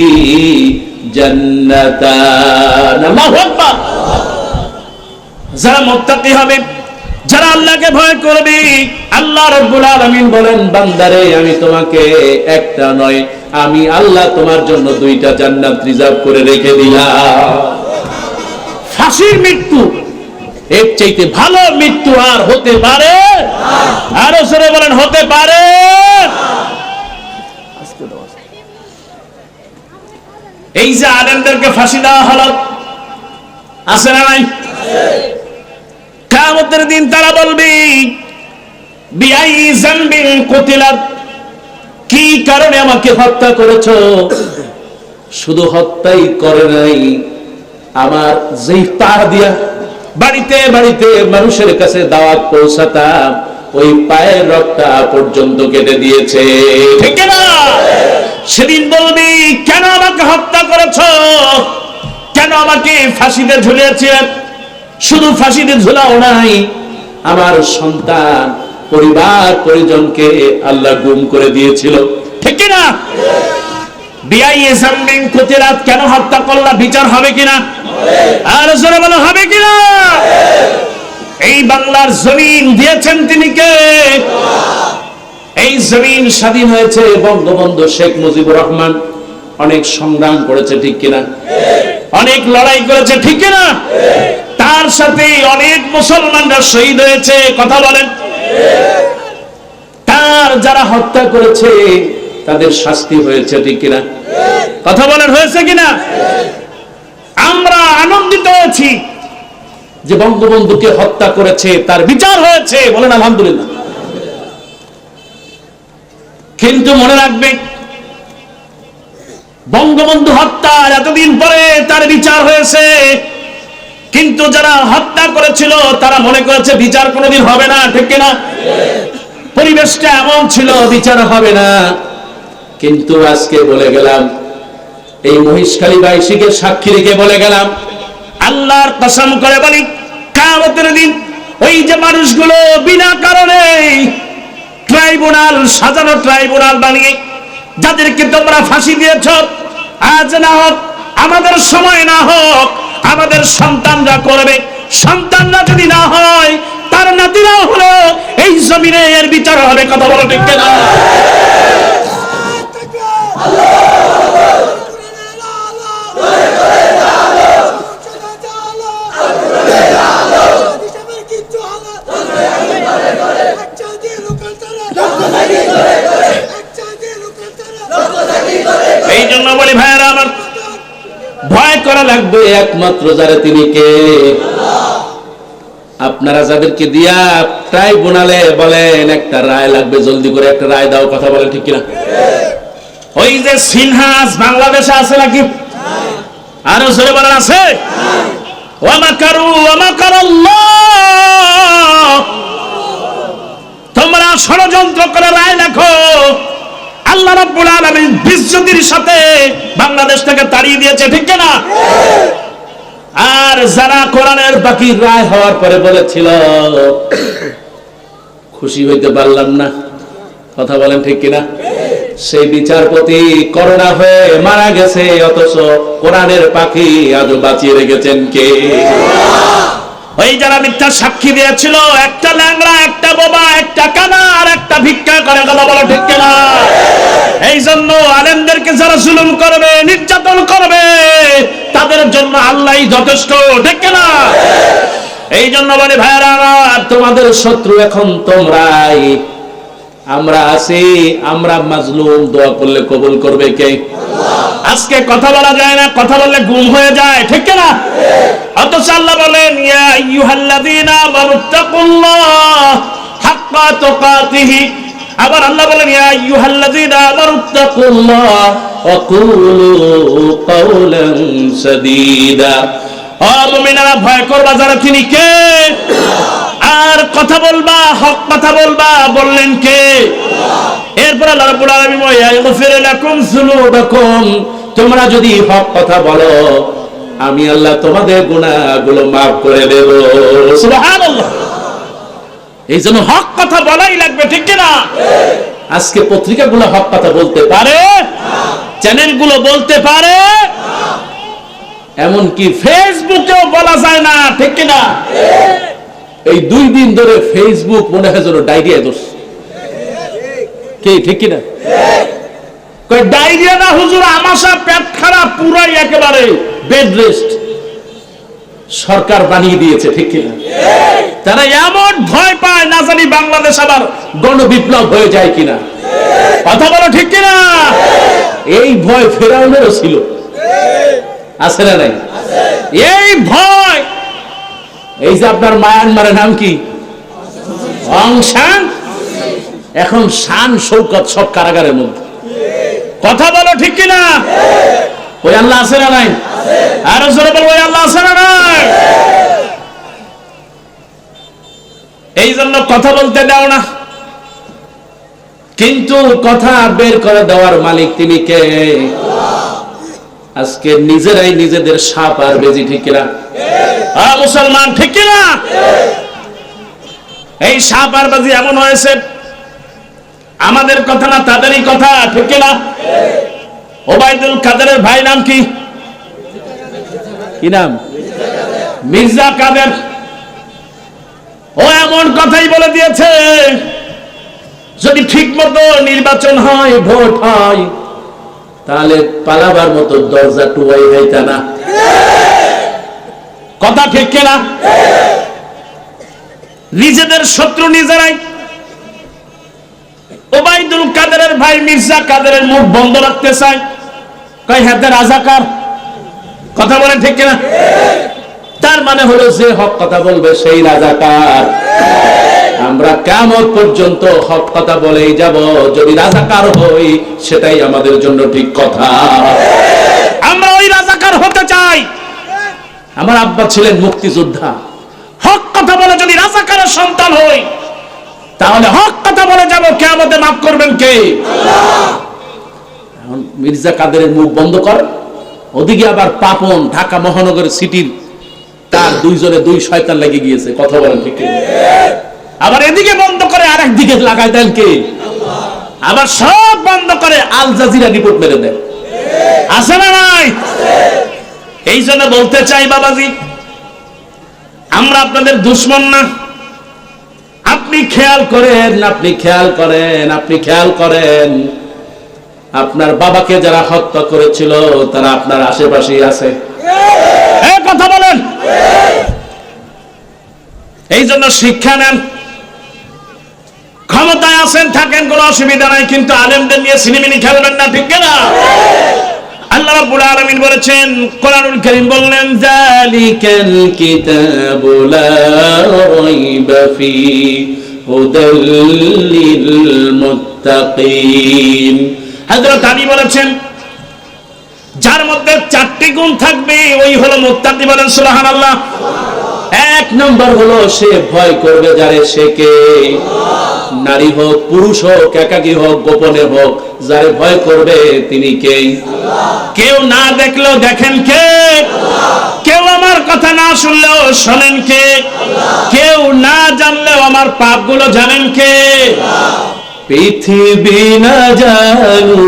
جَنَّتَانِ আল্লাহু আকবার। যারা মুত্তাকি হবে, যারা আল্লাহকে ভয় করবে, আল্লাহ রাব্বুল আলামিন বলেন বান্দারে আমি তোমাকে একটা নয়, আমি আল্লাহ তোমার জন্য দুইটা জান্নাত রিজার্ভ করে রেখে দিলাম। ফাঁসির মৃত্যু এর চাইতে ভালো মৃত্যু আর হতে পারে? আরো জোরে বলেন হতে পারে? এই যে আলেমদেরকে ফাঁসি দেওয়া হলো, আছে না নাই? কিয়ামতের দিন তারা বলবে বিআই যামবিন কুতিলাত, কি কারণে আমাকে হত্যা করেছো? শুধু হত্যাই করে নাই, আমার যেই পা দিয়া বাড়িতে বাড়িতে মানুষের কাছে দাওয়াত পৌঁছাতাম, ওই পায়ের রক্তটা পর্যন্ত কেটে দিয়েছে, ঠিক না? সেদিন বলবি কেন আমাকে হত্যা করেছো, কেন আমাকে ফাঁসিতে ঝুলিয়েছে? শুধু ফাঁসিতে ঝুলাও নাই, আমার সন্তান পরিবার পরিজনকে আল্লাহ গুম করে দিয়েছিল, ঠিক না? বিআই যামবিন কুতিলাত, কেন হত্যা করলা? বিচার হবে কিনা? আর জোরে বলো হবে কিনা? এই বাংলার জমিন দিয়েছেন তিনি কে? এই জমিন স্বাধীন হয়েছে বঙ্গবন্ধু শেখ মুজিবুর রহমান, অনেক সংগ্রাম করেছে, ঠিক কিনা? অনেক লড়াই করেছে, ঠিক কিনা? তার সাথে অনেক মুসলমানরা শহীদ হয়েছে, কথা বলেন। তার যারা হত্যা করেছে তাদের শাস্তি হয়েছে, ঠিক কিনা? কথা বলেন, হয়েছে কিনা? আমরা আনন্দিত হয়েছি যে বঙ্গবন্ধুকে হত্যা করেছে, তার বিচার হয়েছে, বলেন আলহামদুলিল্লাহ। কিন্তু মনে রাখবে, বঙ্গবন্ধু হত্যার এতদিন পরে তার বিচার হয়েছে, কিন্তু যারা হত্যা করেছিল তারা মনে করেছে বিচার কোনোদিন হবে না, ঠিক কিনা? পরিবেশটা এমন ছিল বিচার হবে না। কিন্তু আজকে বলে গেলাম, এই মহিষখালীবাসীকে সাক্ষী রেখে বলে গেলাম, আল্লাহর কসম করে বলি, কিয়ামতের দিন ওই যে মানুষগুলো বিনা কারণে ট্রাইব্যুনাল সাজানো, ট্রাইব্যুনাল বানিয়ে যাদেরকে তোমরা ফাঁসি দিয়েছ, আজ না হোক, আমাদের সময় না হোক, আমাদের সন্তানরা করবে। সন্তানরা যদি না হয়, তার নাতিরা হলো এই জমিনে এর বিচার হবে, কথা বলো ঠিক কিনা? এই জন্য বলি ভাইয়েরা আমার, ভয় করা লাগবে একমাত্র যারা, তিনি কে? আপনারা যাদেরকে দিয়া ট্রাইব্যুনালে বলেন একটা রায় লাগবে, জলদি করে একটা রায় দাও, কথা বলেন ঠিক কিনা? ওই যে সিনহাস বাংলাদেশে আছে নাকি? আরো জোরে বলেন আছে? ওয়া মাকারু ওয়া মাকারাল্লাহ, তোমরা ষড়যন্ত্র করে রায় লেখো, আল্লাহ রাব্বুল আলামিন বিজ্জতির সাথে বাংলাদেশ থেকে তাড়িয়ে দিয়েছে, ঠিক কিনা? আর যারা কোরআনের বাকি রায় হওয়ার পরে বলেছিল খুশি হইতে পারলাম না, কথা বলেন ঠিক কিনা? সেই বিচারপতি করোনা হয়ে মারা গেছে, অথচ কোরআনের পাখি আজও বাঁচিয়ে রেখেছেন কে? ওই যারা মিথ্যা সাক্ষী দিয়েছিল, একটা ল্যাংড়া, একটা বোবা, একটা কানা আর একটা ভিক্ষা করে, কথা বলো ঠিক কিনা? এই জন্য আলেমদেরকে যারা জুলুম করবে, নির্যাতন করবে, তাদের জন্য আল্লাহই যথেষ্ট, ঠিক কিনা? এই জন্য বলে ভাইরা, তোমাদের শত্রু এখন তোমরাই। আমরা আছি, আমরা মাজলুম, দোয়া করলে কবুল করবে কে? আজকে কথা বলা যায় না, কথা বললে গুম হয়ে যায়, ঠিক কিনা? অথচ আল্লাহ বলেন ইয়া আইয়ুহাল্লাযীনা আমানুত্তাকুল্লাহ হাক্কা তুকাতিহি। আবার আল্লাহ বলেন ইয়া আইয়ুহাল্লাযীনা আমানুত্তাকুল্লাহ ওয়া কুলু কাওলান সাদীদা। ও মুমিনেরা, ভয় করবা যারা, তিনি কে? আর কথা বলবা, হক কথা বলবা, বললেন কে? এরপর আল্লাহ রাব্বুল আলামিন ইয়াগফির লাকুম যুনুবাকুম, তোমরা যদি হক কথা বলো আমি আল্লাহ তোমাদের গুনাহগুলো maaf করে দেব। সুবহানাল্লাহ। এই জন্য হক কথা বলাই লাগবে, ঠিক কি না? আজকে পত্রিকাগুলো হক কথা বলতে পারে, চ্যানেলগুলো বলতে পারে, এমনকি ফেসবুকেও বলা যায় না, ঠিক কি না? এই 2 দিন ধরে ফেসবুক মনে হয় যেন ডায়রিয়া ধরছে, কে ঠিক কি না? কই ডায়রিয়া না হুজুর, আমাশা, পেট খারাপ, পুরাই একেবারে বেড রেস্ট সরকার বানিয়ে দিয়েছে, ঠিক কি না? তারা এমন ভয় পায় না জানি বাংলাদেশ আবার গণবিপ্লব হয়ে যায় কিনা। কথা বলো, ঠিক কিনা? এই ভয় ফেরাউনেরও ছিল, আছে না নাই? এই ভয়, এই যে আপনার মায়ানমারের নাম কি, অং সান, এখন শান শৌকত সব কারাগারের মধ্যে। কথা বলো, ঠিক কিনা? ওই আল্লাহ আছে না নাই? আর জোরে বলো, ওই আল্লাহ আছে না নাই? এই জন্য কথা বলতে দাও না, কিন্তু কথা বের করে দেওয়ার মালিক তিনি কে? আজকে নিজেরাই নিজেদের সাপ আর বেজি, ঠিক কিনা? মুসলমান, ঠিক কিনা? এই সাপ আর বেজি এমন হয়েছে, আমাদের কথা না তাদেরই কথা, ঠিক কিনা? ওবায়দুল কাদেরের ভাই নাম কি? কি নাম? মির্জা কাদের। ও এমন কথাই বলে দিয়েছে, যদি ঠিক মতো নির্বাচন হয়, ভোট হয়, তাহলে পালাবার মতো দরজা টুয়াই হইতা না। কথা ঠিক কিনা? নিজেদের শত্রু নিজেরাই। ওবায়দুল কাদেরের ভাই মির্জা কাদেরের মুখ বন্ধ রাখতে চায়, কয় হাতে রাজাকার। কথা বলেন, ঠিক কিনা? তার মানে হলো যে হক কথা বলবে সেই রাজাকার। আমরা কিয়ামত পর্যন্ত হক কথা বলেই যাব, যদি রাজাকার হই সেটাই আমাদের জন্য ঠিক কথা। আমরা ওই রাজাকার হতে চাই। আমার আব্বা ছিলেন মুক্তিযোদ্ধা, হক কথা বলে যদি রাজাকারের সন্তান হই তাহলে হক কথা বলে যাব, কিয়ামতে মাফ করবেন কে? আল্লাহ। এখন মির্জা কাদেরের মুখ বন্ধ কর, ওদিকে আবার পাপন ঢাকা মহানগর সিটির তার 2 জনে 2 শয়তান লেগে গিয়েছে। কথা বলেন, ঠিক কি? আবার এদিকে বন্ধ করে আরেক দিকে লাগাই দেন কে? আল্লাহ। আবার সব বন্ধ করে আল জাজিরা রিপোর্ট মেরে দেন, আছে না নাই? এই জন্য বলতে চাই বাবাজি, আমরা আপনাদের দুশমন না। আপনি খেয়াল করেন, আপনি খেয়াল করেন, আপনি খেয়াল করেন, আপনার বাবাকে যারা হত্যা করেছিল তারা আপনার আশেপাশেই আছে। এই কথা বলেন। এই জন্য শিক্ষা নেন, ক্ষমতায় আছেন থাকেন, কোনো অসুবিধা নাই, কিন্তু আলেমদের নিয়ে সিনেমিনি খেলবেন না, ঠিক না? আল্লাহ রাব্বুল আলামিন বলেছেন, কোরআনুল কারীম বললেন, যালিকাল কিতাবু লা রাইবা ফি হুদাল লিল মুত্তাকিন। হযরত আলী বলেছেন, যার মধ্যে 4টি গুণ থাকবে ওই হলো মুত্তাকি। বলেন সুবহানাল্লাহ। 1 নম্বর হলো সে ভয় করবে যারে, সে কে? নারী হোক, পুরুষ হোক, একাকী হোক, গোপনে হোক, যারে ভয় করবে তিনি কে? কেউ না দেখলেও দেখেন কে? কেউ আমার কথা না শুনলেও শোনেন কে? কেউ না জানলেও আমার পাপগুলো জানেন কে? পৃথিবী না জানু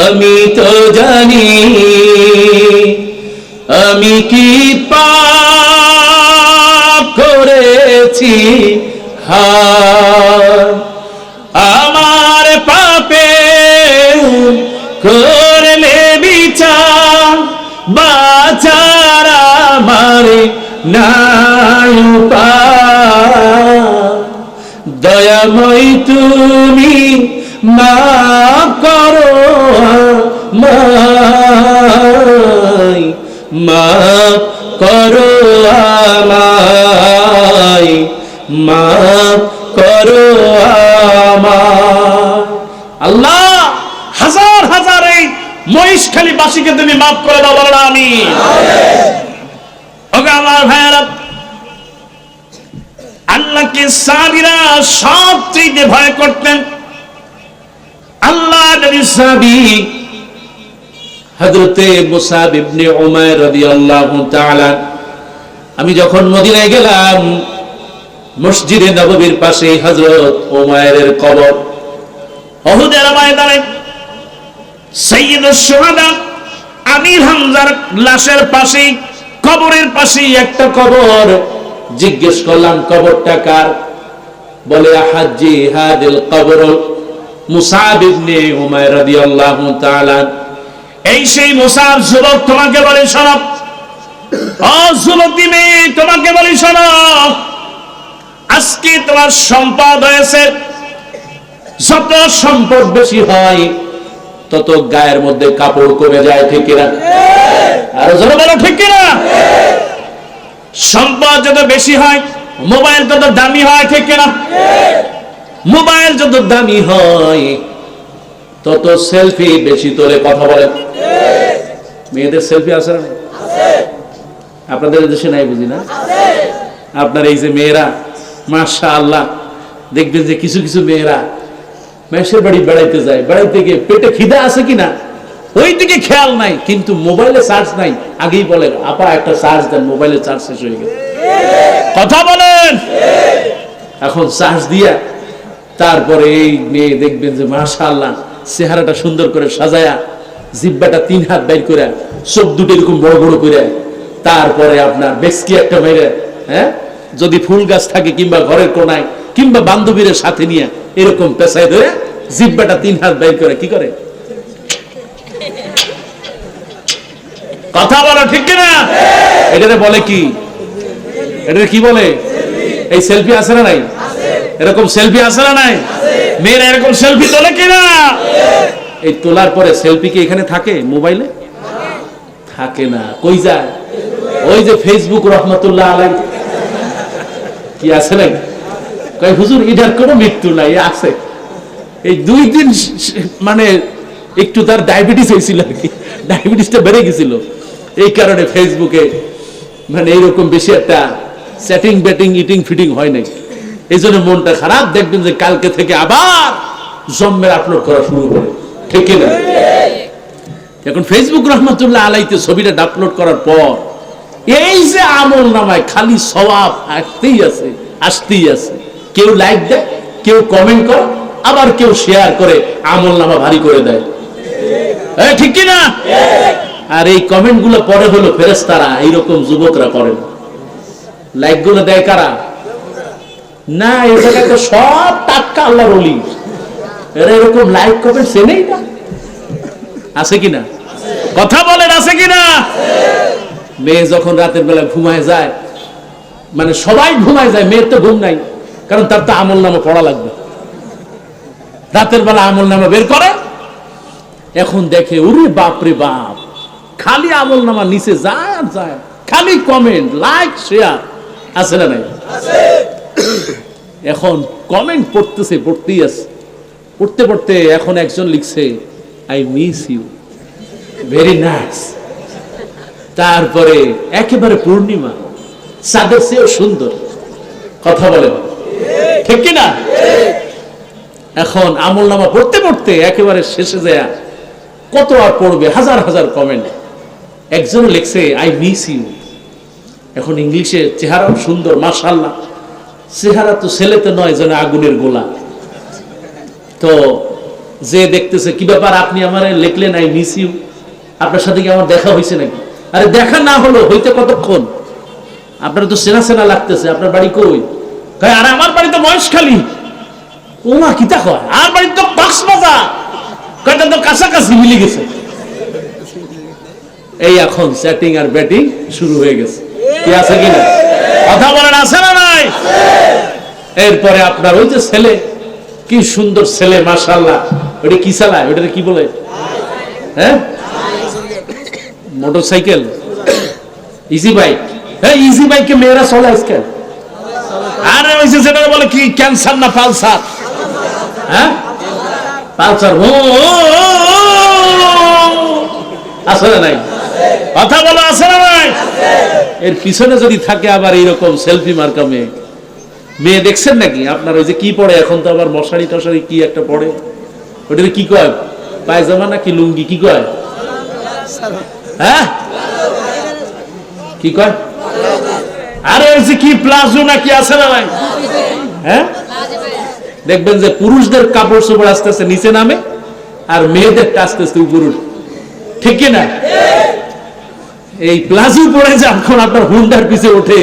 আমি তো জানি, আমি কি পাপ করেছি, আমার পাপে করলে বিচার, বাঁচার আমার নাই উপায়। দয়াময় তুমি মাফ করো আমায়, মাফ করো আমায়, মাফ করো আমায়। আল্লাহ, হাজার হাজার এই মহিষখালী বাসীকে তুমি মাফ করে দাও, বলো না আমিন। আমার ভাইরা, আল্লাহকে সাহাবীরা সবচেয়ে ভয় করতেন। আল্লাহ নবীর সাহাবী হযরতে মুসাব ইবনে উমাইর রাদিয়াল্লাহু তাআলা, আমি যখন মদিনায় গেলাম, মসজিদে নববীর পাশে হযরত উমাইরের কবর, উহুদের ময়দানে সাইয়্যিদুশ শুহাদা আমির হামজার লাশের পাশে, কবরের পাশে একটা কবর। জিজ্ঞেস করলাম কবরটা কার? বলে হাজ্জি হাদিল কবর মুসাব ইবনে উমাইর রাদিয়াল্লাহু তাআলা। এই সেই মুসাব। যুবক তোমাকে বলে শোনো, ও যুবতী মেয়ে তোমাকে বলি শোনো, আজকে তোমার সম্পদ হয়েছে, যত সম্পদ বেশি হয় তত গায়ের মধ্যে কাপড় কমে যায়, ঠিক কিনা? আর জোরে বলো ঠিক কিনা? সম্পদ যত বেশি হয় মোবাইল তত দামি হয়, ঠিক কিনা? মোবাইল যত দামি হয় তত সেলফি বেশি তোলে, কথা বলে। মেয়েদের সেলফি আছে না? আপনাদের দেশে নাই বুঝি না? আপনার এই যে মেয়েরা মাশাআল্লাহ, দেখবেন যে কিছু কিছু মেয়েরা মেয়ের বাড়ি বেড়াইতে যায়, বেড়াইতে গিয়ে পেটে খিদা আছে কিনা ওই দিকে খেয়াল নাই, কিন্তু মোবাইলে চার্জ নাই। আগেই বলে আপা একটা চার্জ দেন, মোবাইলে চার্জ শেষ হয়ে গেছে, কথা বলেন। এখন চার্জ দিয়া তারপরে এই মেয়ে দেখবেন যে মাশাআল্লাহ চেহারাটা সুন্দর করে সাজায়া, জিব্বাটা 3 হাত বাইর করে, চোখ দুটো এরকম বড় বড় করে, তারপরে আপনার বেসকি একটা মেরে, হ্যাঁ, যদি ফুল গাছ থাকে কিংবা ঘরের কোনায় কিংবা বান্ধবীদের সাথে নিয়ে এরকম পেছায় ধরে জিব্বাটা 3 হাত বাইর করে কি করে, কথা বলো ঠিক কিনা? এটারে বলে কি? এটারে কি বলে? এই সেলফি আছে না নাই? এরকম সেলফি আছে না নাই? মেয়েরা এরকম সেলফি তোলে কিনা? এই তোলার পরে সেলফি কি এখানে থাকে? মোবাইলে থাকে না, কই যায়? ওই যে ফেসবুক রহমতুল্লাহ আলাইহি কি আছে নাই? কই হুজুর এটার কোনো মৃত্যু নাই, আছে। এই 2 দিন মানে একটু তার ডায়াবেটিস হয়েছিল আর কি, ডায়াবেটিসটা বেড়ে গেছিল, এই কারণে ফেসবুকে মানে এইরকম বেশি একটা চ্যাটিং ব্যাটিং ইটিং ফিটিং হয় নাই, এই জন্য মনটা খারাপ। দেখবেন যে কালকে থেকে আবার জম্মের আপলোড করা শুরু করে, ঠিক না? এখন ফেসবুক রহমতুল্লাহ আলাইতে ছবিটা আপলোড করার পর এই যে আমল নামায় খালি সওয়াব আসতেই আছে, আসতেই আছে। কেউ লাইক দেয়, কেউ কমেন্ট করে, আবার কেউ শেয়ার করে, আমল নামা ভারী করে দেয়, ঠিক কিনা? আর এই কমেন্ট গুলো পরে হলো ফেরেশতারা, এইরকম যুবকরা করেন। লাইক গুলো দেয় কারা? না, এই জায়গায় তো সব টাটকা আল্লাহর ওলি, এরা এরকম লাইক কমেন্ট চেনেই না, আছে কিনা? কথা বলেন, আছে কিনা? মেয়ে যখন রাতের বেলা ঘুমায় যায়, মানে সবাই ঘুমায় যায়, মেয়ের তো ঘুম নাই, কারণ তার তো আমল নামা পড়া লাগবে। রাতের বেলা আমল নামা বের করে, এখন দেখে ওরে বাপ রে বাপ, খালি আমল নামা নিচে যায় আর যায়, খালি কমেন্ট, লাইক, শেয়ার, আছে না নাই? এখন কমেন্ট পড়তেছে, পড়তেই আছে, পড়তে পড়তে এখন একজন লিখছে I miss you, very nice. তারপরে একেবারে পূর্ণিমা, চাঁদের চেয়েও সুন্দর, কথা বলেন ঠিক কিনা? এখন আমল নামা পড়তে পড়তে একেবারে শেষে যায়, কত আর পড়বে, হাজার হাজার কমেন্ট। একজন লিখছে আই মিস ইউ, এখন ইংলিশে চেহারাও সুন্দর, মাশাআল্লাহ, চেহারা তো ছেলেতে নয়, যেন আগুনের গোলা। তো যে দেখতেছে, কি ব্যাপার আপনি আমার লিখলেন আই মিস ইউ, আপনার সাথে কি আমার দেখা হয়েছে নাকি? আরে দেখা না হলো হইতে কতক্ষণ, আপনার তো চেনা চেনা লাগতেছে, আপনার বাড়ি কই? আরে আমার বাড়ি তো মহেশখালী। ও মা, কি তা কয়? আর বাড়ি তো কক্সবাজার। কয়টা তো কাছাকাছি মিলে গেছে। এই এখন চ্যাটিং আর ব্যাটিং শুরু হয়ে গেছে, কি আছে কিনা? কথা বলেন, আছে না নাই? এরপরে আপনার ওই যে ছেলে, কি সুন্দর ছেলে মাশাআল্লাহ, ওটা কি চালায়, ওটা কি বলে? হ্যাঁ, মোটরসাইকেল, ইজি বাইক। হ্যাঁ, ইজি বাইকে মেয়েরা চলে আজকে। আরে ওই যে যেটা বলে কি ক্যান্সার না পালসার, হ্যাঁ পালসার, আছে না নাই? কথা বলো, আছে না ভাই? এর পিছনে যদি থাকে আবার এইরকম সেলফি মার্কা মেয়ে, মেয়ে দেখছেন নাকি আপনার? ওই যে কি পড়ে এখন, তো আবার মশারি টশারি কি একটা পড়ে, ওটা কি কয়, পায়জামা নাকি লুঙ্গি, কি কয়? হ্যাঁ, কি কয়? আরে ওই যে কি প্লাজো নাকি আছে না ভাই? হ্যাঁ, দেখবেন যে পুরুষদের কাপড় চোপড় আস্তে আস্তে নিচে নামে আর মেয়েদের আস্তে আস্তে উপর, ঠিক কিনা? এই প্লাজো পরে যখন আপনার হুন্ডার পিছে ওঠে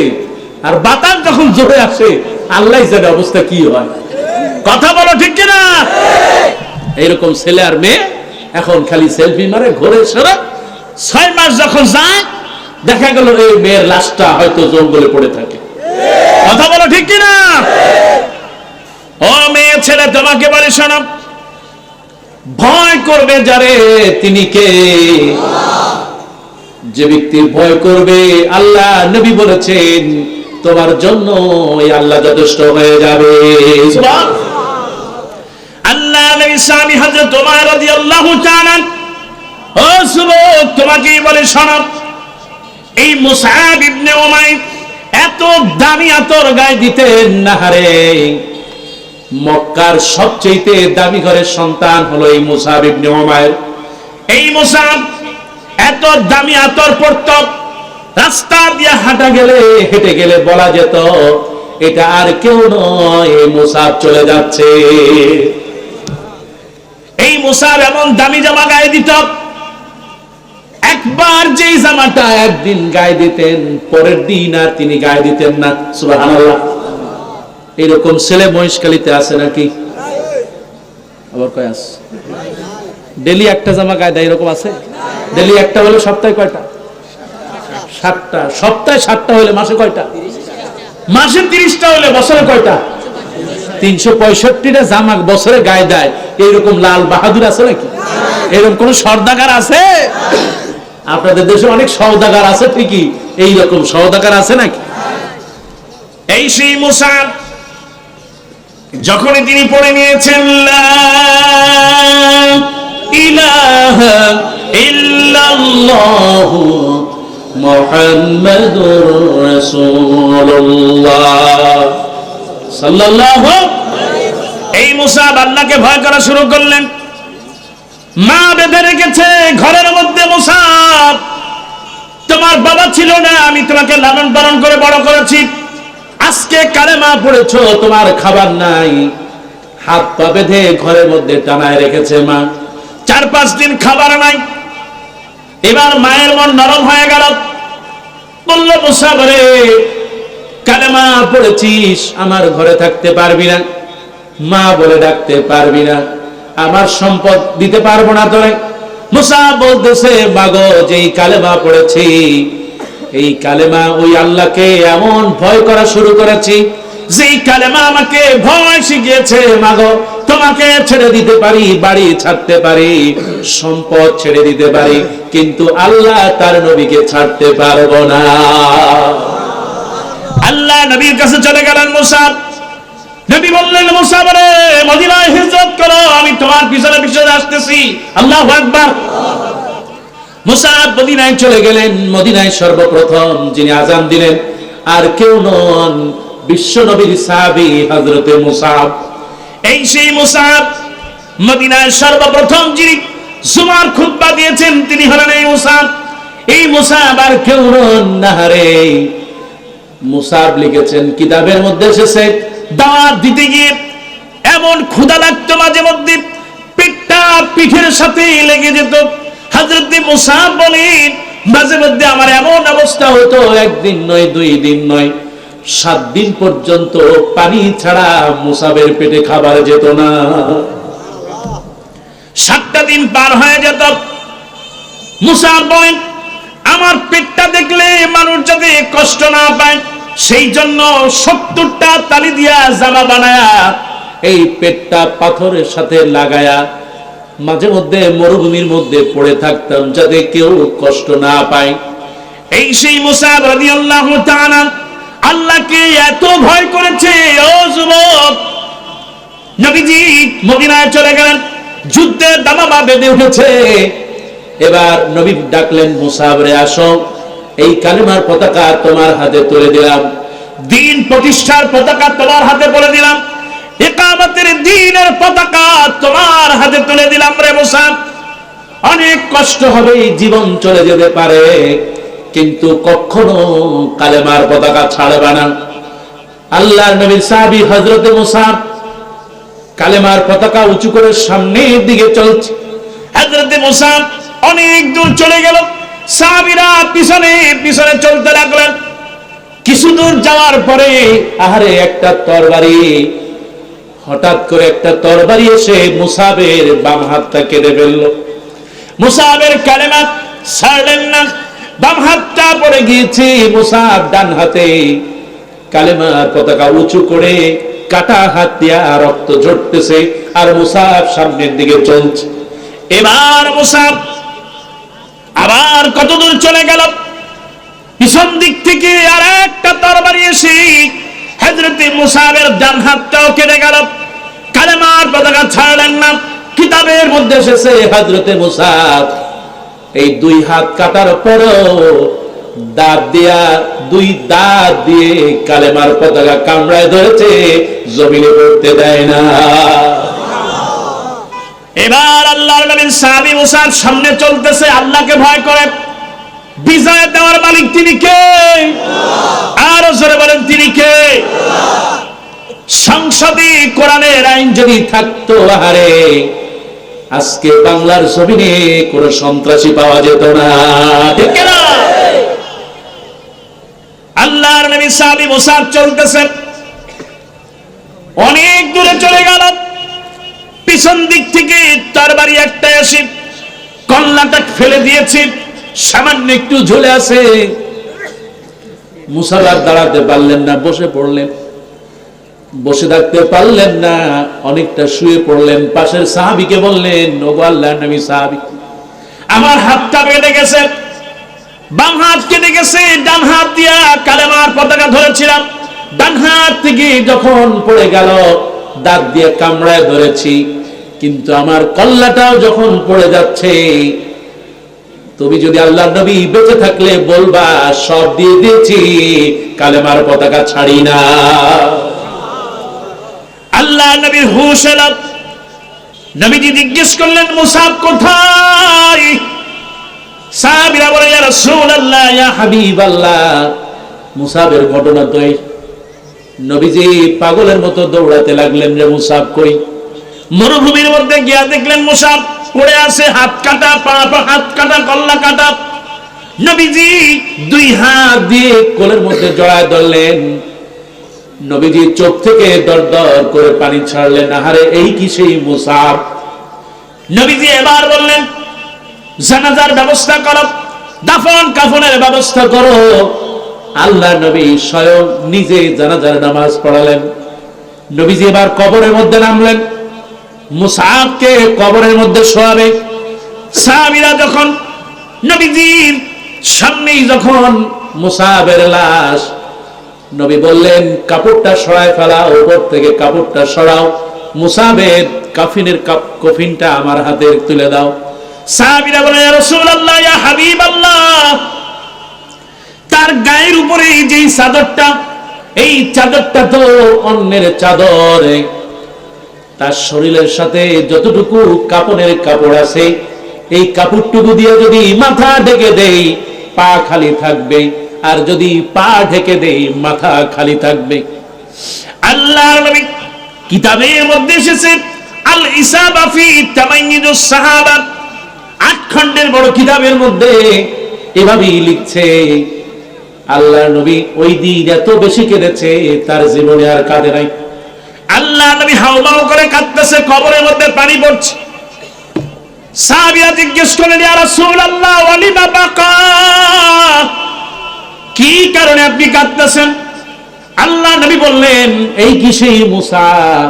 আর বাতাস যখন জোরে আসে, আল্লাহ জানে অবস্থা কি হয়। কথা বলো, ঠিক কিনা? এইরকম ছেলে আর মেয়ে এখন খালি সেলফি মারে ঘোরে সেরা। 6 মাস যখন যায়, দেখা গেল এই মেয়ের লাশটা হয়তো জঙ্গলে পড়ে থাকে। কথা বলো, ঠিক কিনা? ও মেয়ে ছেলে, তোমাকে বলে শোনো, ভয় করবে যারে তিনি কে? যে ব্যক্তি ভয় করবে, আল্লাহ নবী বলেছেন তোমার জন্য এই আল্লাহ যথেষ্ট হয়ে যাবে। আল্লাহ নবী স্বামী হযরত ওমর রাদিয়াল্লাহু তাআলা, ও যুবক, তোমাকে বলে শোনো, এই মুসআব ইবনে উমাইর এত দামি আতর গায়ে দিতেন না হারে। মক্কার সবচেয়ে দামি ঘরের সন্তান হলো এই মুসআব ইবনে উমাইর। এই মুসআব এত দামি আতর পরত, রাস্তা দিয়ে হেঁটে গেলে বলা যেত এটা আর কেউ নয়, এই মুসআব চলে যাচ্ছে। এই মুসআব এমন দামি জামা গায়ে দিত, একবার যেই জামাটা একদিন গায়ে দিতেন, পরের দিন আর তিনি গায়ে দিতেন না। সুবহানাল্লাহ। এরকম ছেলে মহেশখালীতে আছে নাকি? আবার কয় আছে? ডেলি একটা জামা গায়ে দেয়, এরকম আছে? ডেলি একটা হলে সপ্তাহে কয়টা? 7টা। সপ্তাহে 7টা হলে মাসে কয়টা? মাসে 30টা হলে বছরে কয়টা? 365টা জামা বছরে গায়ে দেয়। এইরকম লাল বাহাদুর আছে নাকি? এরকম কোন সওদাগার আছে? আপনাদের দেশে অনেক সওদাগার আছে ঠিকই, এইরকম সওদাগার আছে নাকি? এই সেই মুসআব যখনই তিনি পড়ে নিয়েছেন লা ইলাহা ইল্লাল্লাহু মুহাম্মাদুর রাসূলুল্লাহ সাল্লাল্লাহু, এই মুসআব আল্লাহকে ভয় করা শুরু করলেন। মা বেঁধে রেখেছে ঘরের মধ্যে, মুসআব তোমার বাবা ছিল না, আমি তোমাকে লালন পালন করে বড় করেছি, আজকে কালেমা পড়েছো, তোমার খাবার নাই। হাত পা বেঁধে ঘরের মধ্যে টানায় রেখেছে মা। 4-5 দিন খাবার নাই। এবার মায়ের মন নরম হয়ে গেল, বলল মুসআব রে, কালেমা পড়েছিস, আমার ঘরে থাকতে পারবি না, মা বলে ডাকতে পারবি না, আমার সম্পদ দিতে পারবো না তোরে। মুসআব বলতেছে, মাগো, যেই কালেমা পড়েছি, এই কালেমা ওই আল্লাহকে এমন ভয় করা শুরু করেছি, যেই কালেমা আমাকে ভয় শিখিয়েছে, মাগো, তোমাকে ছেড়ে দিতে পারি, বাড়ি ছাড়তে পারি, সম্পদ ছেড়ে দিতে পারি, কিন্তু আল্লাহ তার নবীকে ছাড়তে পারবো না। আল্লাহ নবীর কাছে চলে গেলেন মুসআব। নবী বললেন, মুসআব রে, মদিনায় হিজরত করো, আমি তোমার পিছনে পিছনে আসতেছি। আল্লাহু আকবার। মুসআব মদিনায় চলে গেলেন। মদিনায় সর্বপ্রথম যিনি আযান দিলেন আর কেউ নন, বিশ্ব নবীর সাহাবী হযরতে মুসআব। এই সেই মুসআব, মদিনায় সর্বপ্রথম যিনি জুমার খুতবা দিয়েছেন, তিনি হলেন এই মুসআব। এই মুসআব আর কেউ নন না রে। মুসআব লিখেছেন, কিতাবের মধ্যে এসেছে, দাওয়াত দিতে গিয়ে এমন ক্ষুধা লাগতো, মাঝে মধ্যে পেটটা পিঠের সাথে লেগে যেত। হযরত মুসআব বলেন, মাঝে মধ্যে আমার এমন অবস্থা হতো, একদিন নয়, 2 দিন নয়, 7 দিন পর্যন্ত পানি ছাড়া মুসআবের পেটে খাবার যেত না। 7টা দিন পার হয়ে যেত। মুসআব বলেন, আমার পেটটা দেখলে মানুষ যাতে কষ্ট না পায়, সেই জন্য 70টা তালি দিয়া জামা বানায়া এই পেটটা পাথরের সাথে লাগায়া মাঝে মধ্যে মরুভূমির মধ্যে পড়ে থাকতাম, যাতে কেউ কষ্ট না পায়। এই সেই মুসআব রাদিয়াল্লাহু তাআলা আল্লাহকে এত ভয় করেছে। ও যুবক, নবীজি মদিনায় চলে গেলেন, যুদ্ধের দামামা বেঁধে উঠেছে। এবার নবী ডাকলেন, মুসাব রে আসো, এই কালেমার পতাকা তোমার হাতে তুলে দিলাম, দিন প্রতিষ্ঠার পতাকা তোমার হাতে বলে দিলাম, ইকামতের দ্বীনের পতাকা তোমার হাতে তুলে দিলাম রে মুসাব। অনেক কষ্ট হবে, জীবন চলে যেতে পারে, কিন্তু কখনো কালেমার পতাকা ছাড়বে না। আল্লাহর নবীর সাহাবী হযরতে মুসাব কালেমার পতাকা উঁচু করে সামনের দিকে চলছে। হযরতে মুসাব অনেক দূর চলে গেল, সাহাবীরা পিছনে পিছনে চলতে লাগলেন। কিছু দূর যাওয়ার পরে আহারে একটা তরবারি, হঠাৎ করে একটা তরবারি এসে মুসাবের বাম হাতটা কেটে ফেলল। মুসাবের কালেমা ছাড়লেন না, বাম হাতটা পড়ে গিয়েছে। মুসাব ডান হাতে কালেমার পতাকা উঁচু করে কাটা হাত দিয়া রক্ত ঝরতেছে, আর মুসাব সামনের দিকে চলছে। এবার মুসাব আবার কত দূর চলে গেল, পিছন দিক থেকে আর একটা তরবারি এসে হযরতে মুসাবের ডান হাতটাও কেটে গেল। কালেমার পতাকা ছাড়লেন না। কিতাবের মধ্যে এসেছে হযরতে মুসাব এই দুই হাত কাটার পরেও দাঁত দিয়া, দুই দাঁত দিয়ে কালেমার পতাকা কামড়ায় ধরেছে, জমিনে পড়তে দেয় না। এবার আল্লাহর নবীর সাহাবী মুসাব সামনে চলতেছে, আল্লাহকে ভয় করে। বিজয় দেওয়ার মালিক তিনি কে? আরো জোরে বলেন, তিনি কে? সংসদে কোরআনের আইন যদি থাকতো, আহারে আজকে বাংলার জমিনে কোন সন্ত্রাসী পাওয়া যেত না, ঠিক না? আল্লাহর নবী সাহাবী মুসাব চলতেছে, অনেক দূরে চলে গেল। পিছন দিক থেকে তরবারি একটা এসে কল্লাটা ফেলে দিয়েছে, সামান্য একটু ঝুলে আছে। মুসাব আর দাঁড়াতে পারলেন না, বসে পড়লেন। বসে থাকতে পারলেন না, অনেকটা শুয়ে পড়লেন। পাশের সাহাবীকে বললেন, ওগো আল্লাহর নবী সাহাবী, আমার হাতটা কেটে গেছে, বাম হাত কেটে গেছে, ডান হাত দিয়া কালেমার পতাকা ধরেছিলাম, ডান হাত থেকে যখন পড়ে গেল দাঁত দিয়ে কামড়ায় ধরেছি, কিন্তু আমার কল্লাটাও যখন পড়ে যাচ্ছে, তুমি যদি আল্লাহর নবী বেঁচে থাকলে বলবা সব দিয়ে দিয়েছি, কালেমার পতাকা ছাড়ি না। আল্লাহ নবীর হুঁশ এলো। নবীজি জিজ্ঞেস করলেন, মুসাব কোথায়? সাহাবীরা বলে, ইয়া রাসূলুল্লাহ, ইয়া হাবিবাল্লাহ, মুসাবের ঘটনা তো এই। নবীজি পাগলের মতো দৌড়াতে লাগলেন, যে মুসাব কই? মরুভূমির মধ্যে গিয়া দেখলেন মুসাব পড়ে আছে, হাত কাটা, পা হাত কাটা, কল্লা কাটা। নবীজি দুই হাত দিয়ে কোলের মধ্যে জড়ায় ধরলেন। নবীজি চোখ থেকে দর দর করে পানি ছাড়লেন, আহারে এই কি সেই মুসাব? নবীজি এবার বললেন, জানাজার ব্যবস্থা করো, দাফন কাফনের ব্যবস্থা করো। আল্লাহ নবী স্বয়ং নিজে জানাজার নামাজ পড়ালেন। নবীজি এবার কবরের মধ্যে নামলেন, মুসাবকে কবরের মধ্যে শোয়াবে। সাহাবীরা যখন নবীজির সামনেই যখন মুসাবের লাশ, নবী বললেন, কাপড়টা সরায় ফেলাও, উপর থেকে কাপড়টা সরাও, মুসাবের কাফিনের কফিনটা আমার হাতে তুলে দাও। সাহাবীরা বলে, ইয়া রাসূলুল্লাহ, ইয়া হাবিবাল্লাহ, তার গায়ের উপরে এই যে চাদরটা, এই চাদরটা তো অন্যের চাদর, তার শরীরের সাথে যতটুকু কাপড়ের কাপড় আছে, এই কাপড়টুকু দিয়ে যদি মাথা ঢেকে দেই, পা খালি থাকবে, আর যদি পা ঢেকে দেই, মাথা খালি থাকবে। আল্লাহর নবী কিতাবের মধ্যে এসেছে, আল ইসাবা ফি তামাইয়ুজ সাহাবা, 8 খণ্ডের বড় কিতাবের মধ্যে এভাবেই লিখছে, আল্লাহর নবী ওই দিন এত বেশি কেঁদেছে, তার জীবনে আর কাঁদে নাই। আল্লাহ নবী হাউমাউ করে কাঁদতেছে, কবরের মধ্যে পানি পড়ছে। সাহাবীরা জিজ্ঞেস করলেন, ইয়া রাসূলুল্লাহ, ওয়ালিমা বাকা, কি কারণে আপনি কাঁদতেছেন? আল্লাহ নবী বললেন, এই কি সেই মুসাব,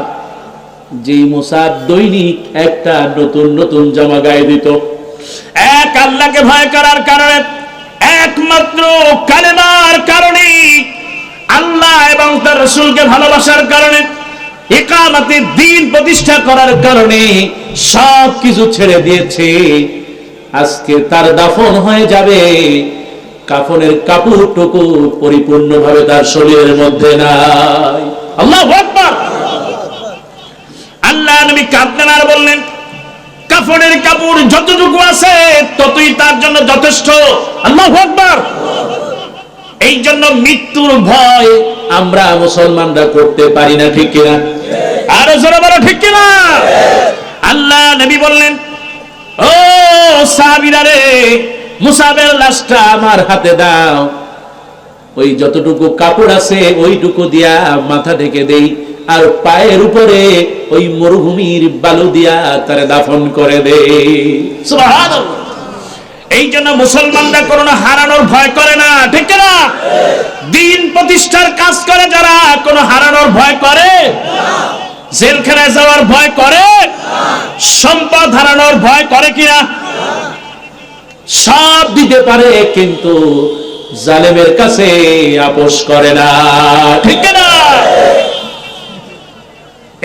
যে মুসাব দৈনিক একটা নতুন নতুন জামা গায়ে দিত। এক আল্লাহকে ভয় করার কারণে, একমাত্র কালেমার কারণে, আল্লাহ এবং তার রাসূলকে ভালোবাসার কারণে, ইকামতের দ্বীন প্রতিষ্ঠা করার কারণে সব কিছু ছেড়ে দিয়েছে। আজকে তার দাফন হয়ে যাবে, কাফনের কাপড়টুকু পরিপূর্ণভাবে তার শরীরের মধ্যে নাই। আল্লাহু আকবার। আল্লাহ নবী কাঁদলেন আর বললেন, কাফনের কাপড় যতটুকু আছে ততই তার জন্য যথেষ্ট। আল্লাহু আকবার। এই জন্য মৃত্যুর ভয় আমরা মুসলমানরা করতে পারি না, ঠিক কিনা? আরো জোরে বলো, ঠিক কিনা? আল্লাহ নবী বললেন, ও সাহাবীরা রে, মুসাবের লাশটা আমার হাতে দাও, ওই যতটুকু কাপড় আছে ওইটুকু দিয়া মাথা ঢেকে দেই, আর পায়ের উপরে ওই মরুভূমির বালু দিয়া তারে দাফন করে দে। সুবহানাল্লাহ। এই জন্য মুসলমানরা কোনো হারানোর ভয় করে না, ঠিক না? দিন প্রতিষ্ঠার কাজ করে যারা, কোনো হারানোর ভয় করে না। জেলখানায় যাওয়ার ভয় করে না। সম্পদ হারানোর ভয় করে কিনা? সব দিতে পারে, কিন্তু জালেমের কাছে আপোষ করে না, ঠিক না?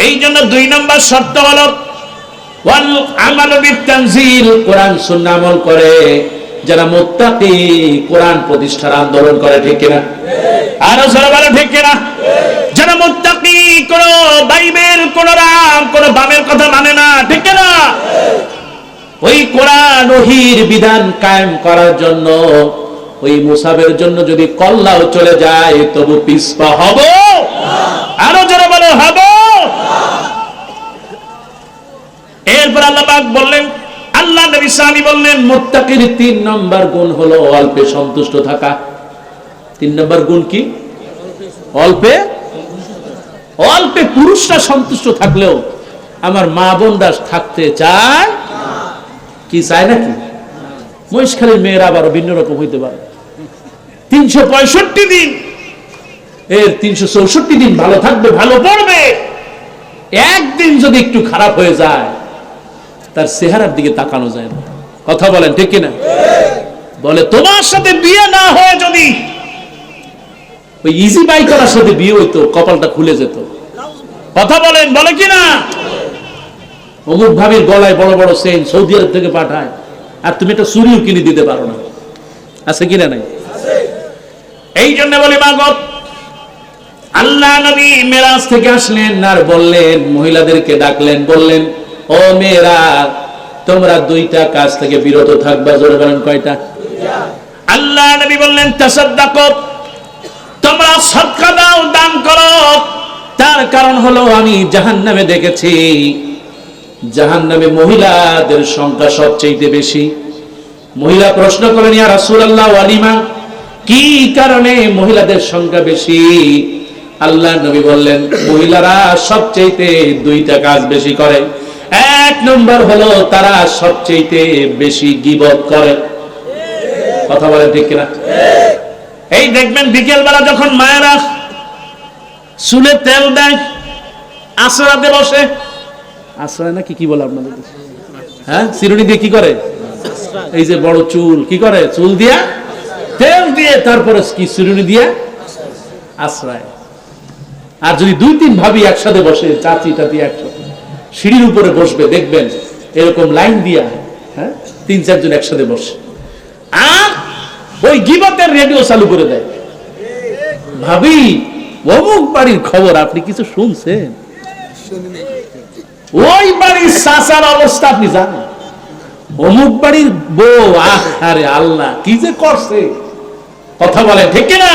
এই জন্য 2 নম্বর শর্ত হলো ওয়াল আমালু বিতানজিল, কোরআন সুন্নাহ আমল করে যারা মুত্তাকি, কোরআন প্রতিষ্ঠার আন্দোলন করে, ঠিক কিনা? আরো জোরে বলো, ঠিক কিনা? যারা মুত্তাকি, কোন বাইবেল, কোন রাম, কোন বামের কথা মানে না, ঠিক কিনা? ওই কোরআন ওহীর বিধান কায়েম করার জন্য, ওই মুসাবের জন্য যদি কল্লাও চলে যায় তবু পিছপা হব। আরো জোরে বলো, হব। এরপর আল্লাহ পাক বললেন, আল্লাহ নবী সানি বললেন, মুত্তাকির 3 নম্বর গুণ হলো অল্পে সন্তুষ্ট থাকা। 3 নম্বর গুণ কি? অল্পে। অল্পে পুরুষরা সন্তুষ্ট থাকলেও আমার মা বোনরা থাকতে চায় কি? চায় নাকি? মহিষখালীর মেয়েরা আবার ভিন্ন রকম হইতে পারে। 365 দিন, এর 364 দিন ভালো থাকবে, ভালো পড়বে। একদিন যদি একটু খারাপ হয়ে যায় তার চেহারার দিকে তাকানো যায় না। কথা বলেন, ঠিক কিনা? বলে তোমার সাথে বিয়ে না হয়ে যদি ওই ইজি বাই করার সাথে বিয়ে হইতো কপালটা খুলে যেত। কথা বলেন, বলে কিনা? অমুক ভাবির গলায় বড় বড় চেইন সৌদি আরব থেকে পাঠায়, আর তুমি একটা চুরিও কিনে দিতে পারো না। আছে কিনা? নাই। এই জন্য বলি মা গো, আল্লাহ নবী মেরাজ থেকে আসলেন আর বললেন, মহিলাদেরকে ডাকলেন, বললেন, ও মেয়েরা, তোমরা 2টা কাজ থেকে বিরত থাকবা। জোরে বলেন, কয়টা? আল্লাহ নবী বললেন, তাসাদদাকু, তোমরা সদকা দাও, দান করো। তার কারণ হলো আমি জাহান্নামে দেখেছি, জাহান্নামে মহিলাদের সংখ্যা সবচেয়ে বেশি। মহিলা প্রশ্ন করেন, ইয়া রাসূলুল্লাহ, ওয়ালিমা, কি কারণে মহিলাদের সংখ্যা বেশি? আল্লাহ নবী বললেন, মহিলারা সবচেয়ে 2টা কাজ বেশি করে। 1 নম্বর হলো তারা সবচেয়ে বেশি গীবত করে। কথা বলেন, ঠিক কিনা? এই দেখবেন বিকেল বেলা যখন মায়েরা চুলে তেল দেয়, আশ্রয়াতে বসে, আশ্রয় নাকি কি বলে আপনাদের? হ্যাঁ, চিরুনি দিয়ে কি করে? এই যে বড় চুল, কি করে? চুল দিয়া তেল দিয়ে, তারপরে কি চিরুনি দিয়ে আশ্রয়। আর যদি 2-3 ভাবি একসাথে বসে, চাচি টাচি একসাথে সিঁড়ির উপরে বসবে, দেখবেন এরকম লাইন দিয়া, হ্যাঁ, 3-4 জন একসাথে বসে, আর ওই গীবতের রেডিও চালু করে দেয়। ভাবি, অমুক বাড়ির খবর আপনি কিছু শুনছেন? ওই বাড়ির চাচার অবস্থা আপনি জানেন? অমুক বাড়ির বউ, আরে আল্লাহ কি যে করছে। কথা বলে, ঠিক কিনা?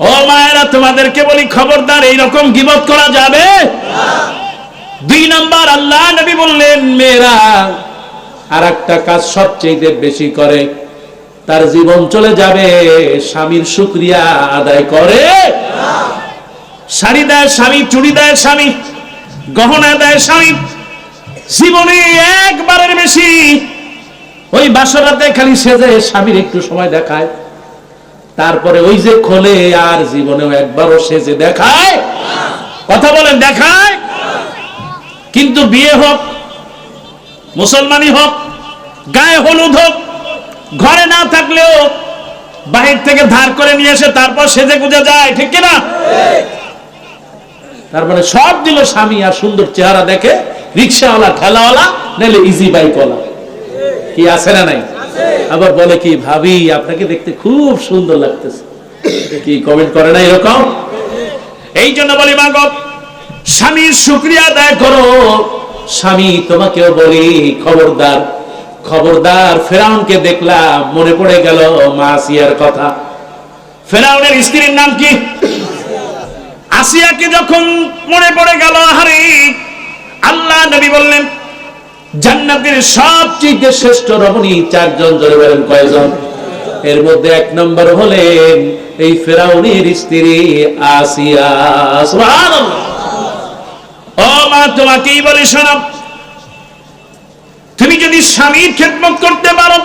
ও মায়েরা, তোমাদেরকে বলি, খবরদার, এইরকম গীবত করা যাবে না। 2 নম্বর আল্লাহ নবী বললেন, মেয়েরা আরেকটা কাজ সবচেয়ে বেশি করে, তার জীবন চলে যাবে স্বামীর শুকরিয়া আদায় করে না। শাড়ি দেয় স্বামী, চুড়ি দেয় স্বামী, গহনা দেয় স্বামী, জীবনে একবারের বেশি ওই বাসরাতে খালি সেজে স্বামীর একটু সময় দেখায়, তারপরে ওই যে খোলে, আর জীবনেও একবারও সেজে দেখায়। কথা বলেন, দেখায়। কিন্তু বিয়ে হোক, মুসলমানই হোক, গায়ে হলুদ হোক, ঘরে না থাকলেও বাহির থেকে ধার করে নিয়ে এসে তারপর সেজে গুজে যায়, ঠিক কিনা? তারপরে সব দিল স্বামী, আর সুন্দর চেহারা দেখে রিক্সাওয়ালা, ঠেলাওয়ালা, নাহলে ইজি বাইকওয়ালা। কি আছে না নাই? আবার বলে কি, ভাবি আপনাকে দেখতে খুব সুন্দর লাগতেছে। কি কমেন্ট করে না এরকম? এই জন্য বলি মা গো, স্বামীর শুকরিয়া আদায় করো। স্বামী তোমাকেও বলি, খবরদার খবরদার। ফেরাউনকে দেখলাম, মনে পড়ে গেল মা আসিয়ার কথা। ফেরাউনের স্ত্রীর নাম কি? আসিয়াকে যখন মনে পড়ে গেল, আরে আল্লাহ নবী বললেন জান্নাতের সবচেয়ে শ্রেষ্ঠ রমণী চারজন। জোরে বলেন কয়জন? এর মধ্যে এক নম্বর হলেন এই ফেরাউনের স্ত্রী আসিয়া। সুবহানাল্লাহ। ও মা, তোমাকেই বলি শোনো, তুমি যদি স্বামীর খেদমত করতে পারো,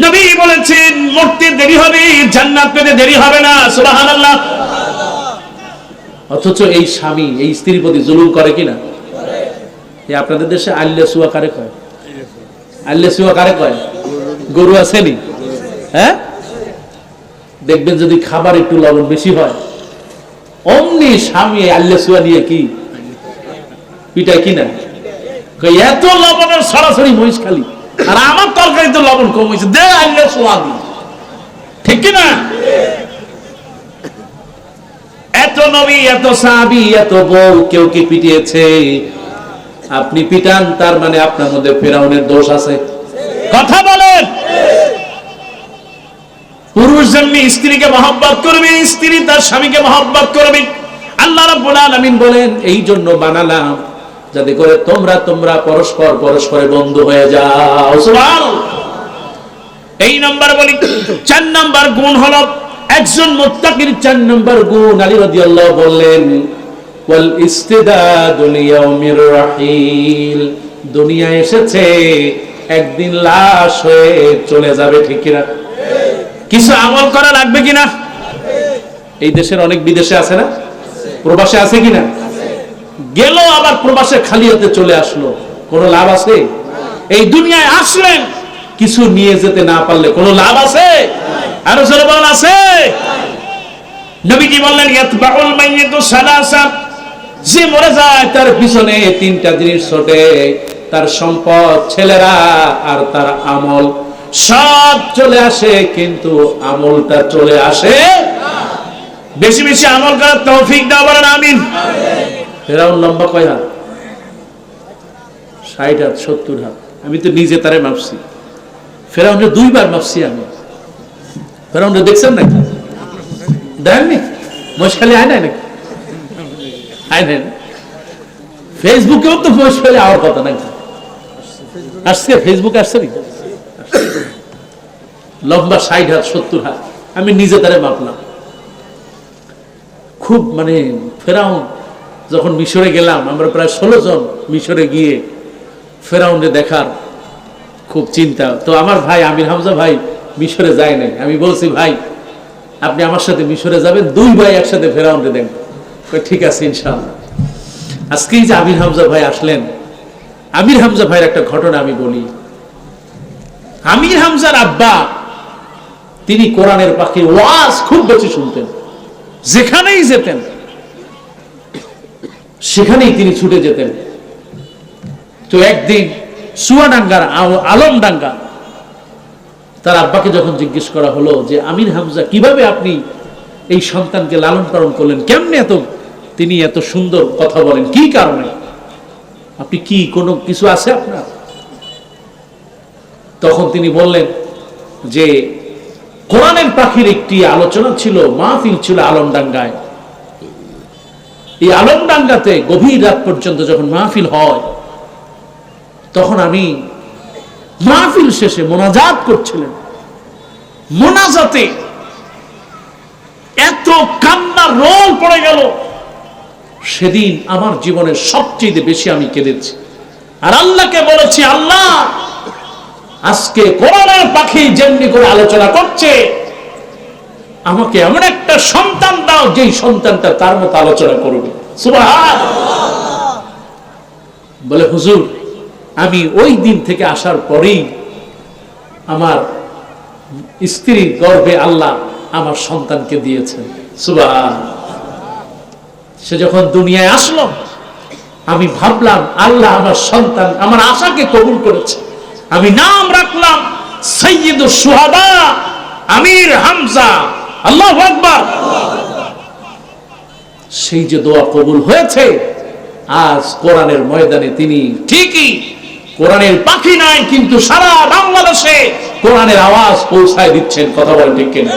নবী বলেছেন মরতে দেরি হবে, জান্নাত পেতে দেরি হবে না। সুবহানাল্লাহ। অথচ এই স্বামী এই স্ত্রীর প্রতি জুলুম করে কিনা? আপনাদের দেশে আল্লে সুয়া কারে কয়? আল্লে সুয়া কারে কয়? গরু আসেনি? হ্যাঁ, দেখবেন যদি খাবার একটু লবণ বেশি হয়, অমনি স্বামী আল্লে সুয়া নিয়ে কি পিটায় কিনা, এত লবণের সরাসরি মহিষ খালি, আর আমার তরকারিতে লবণ কম হয়েছে, দে আল্লে সুয়া দি। ঠিক কিনা? এত নবী, এত সাহাবী, এত বউ, কেউ কি পিটিয়েছে? আপনি পিটান, তার মানে আপনার মধ্যে ফেরাউনের দোষ আছে। কথা বলেন। পুরুষ যেমনি স্ত্রীকে মহব্বত করবে, স্ত্রী তার স্বামীকে মহব্বত করবে। আল্লাহ রাব্বুল আলামিন বলেন এই জন্য বানালাম যাতে করে তোমরা পরস্পরের বন্ধু হয়ে যাও। সুবহানাল্লাহ। এই নাম্বার বলি, 4 নাম্বার গুণ হলো একজন মুত্তাকির 4 নাম্বার গুণ। আলী রাদিয়াল্লাহু বললেন ওয়াল ইস্তিদাদু লিয়াউমির রাহিল। দুনিয়া এসেছে, একদিন লাশ হয়ে চলে যাবে। ঠিক কিনা? কিছু আমল করা লাগবে কিনা? এই দেশের অনেক বিদেশে আছে না, প্রবাসে আছে কিনা? গেল আবার প্রবাসে খালি হাতে চলে আসলো, কোনো লাভ আছে? এই দুনিয়ায় আসলেন, কিছু নিয়ে যেতে না পারলে কোনো লাভ আছে? আরো জোরে বলেন, আছে? নবীজি বললেন ইয়াতবাউল মাইয়িতু সালাসা। যে মরে যায় তার পিছনে 3টা জিনিস ছোটে, তার সম্পদ, ছেলেরা, আর তার আমল। সব চলে আসে কিন্তু আমলটা চলে আসে। বেশি বেশি আমল করার তৌফিক দাও, বলেন আমিন। ফেরাউন লম্বা কয় হাত? 60 হাত, 70 হাত। আমি তো নিজে তারে মাপছি, ফেরাউনকে 2 বার মাপছি আমি। ফেরাউনকে দেখছেন নাকি? দেখেননি? মশখালি আয় নাই নাকি? আয় নাই। ফেসবুকেও তো মশখালি আওয়ার কথা নাকি? আসছে, ফেসবুকে আসছে নাকি? লম্বা 60 হাত, 70 হাত। আমি নিজে তারে মাপলাম। খুব মানে ফেরাউন যখন মিশরে গেলাম, আমরা প্রায় 16 জন মিশরে গিয়ে ফেরাউনকে দেখার খুব চিন্তা। তো আমার ভাই আমির হামজা ভাই মিশরে যায় নাই। আমি বলছি ভাই আপনি আমার সাথে মিশরে যাবেন, 2 ভাই একসাথে ফেরাউনকে দেখবেন। ঠিক আছে ইনশাআল্লাহ। আজকেই যে আমির হামজা ভাই আসলেন, আমির হামজা ভাইয়ের একটা ঘটনা আমি বলি। আমির হামজার আব্বা, তিনি কোরআনের পাখি ওয়াজ খুব বেশি শুনতেন। যেখানেই যেতেন সেখানেই তিনি ছুটে যেতেন। তো একদিন চুয়াডাঙ্গার আলমডাঙ্গা তার আব্বাকে যখন জিজ্ঞেস করা হলো যে আমির হামজা কিভাবে আপনি এই সন্তানকে লালন পালন করলেন, কেমনে তিনি এত সুন্দর কথা বলেন, কি কারণে, আপনি কি কোনো কিছু আছে আপনার? তখন তিনি বললেন যে কোরআনের পাখির একটি আলোচনা ছিল, মাহফিল ছিল আলমডাঙ্গায়। এই আলমডাঙ্গাতে গভীর রাত পর্যন্ত যখন মাহফিল হয়, তখন আমি মাহফিল শেষে মোনাজাত করছিলেন। মোনাজাতে এত কান্নার রোল পড়ে গেল, সেদিন আমার জীবনের সবচেয়ে বেশি আমি কেঁদেছি। আর আল্লাহকে বলেছি, আল্লাহ আজকে কোরআনের পাখি যেমনি করে আলোচনা করছে, আমাকে এমন একটা সন্তান দাও যেই সন্তানটা তার মতো আলোচনা করবে। সুবহানাল্লাহ। বলে হুজুর, আমি ওই দিন থেকে আসার পরেই আমার স্ত্রী গর্ভে আল্লাহ আমার সন্তানকে দিয়েছেন। সুবহানাল্লাহ। সে যখন দুনিয়ায় আসলো, আমি ভাবলাম আল্লাহ আমার সন্তান, আমার আশাকে কবুল করেছে, আমি নাম রাখলাম সাইয়্যিদুশ শুহাদা আমির হামজা। আল্লাহু আকবার। সেই যে দোয়া কবুল হয়েছে, আজ কোরআনের ময়দানে তিনি ঠিকই কোরআনের পাখি নাই, কিন্তু সারা বাংলাদেশে কোরআনের আওয়াজ পৌঁছায় দিচ্ছেন। কথা বলেন ঠিক কিনা?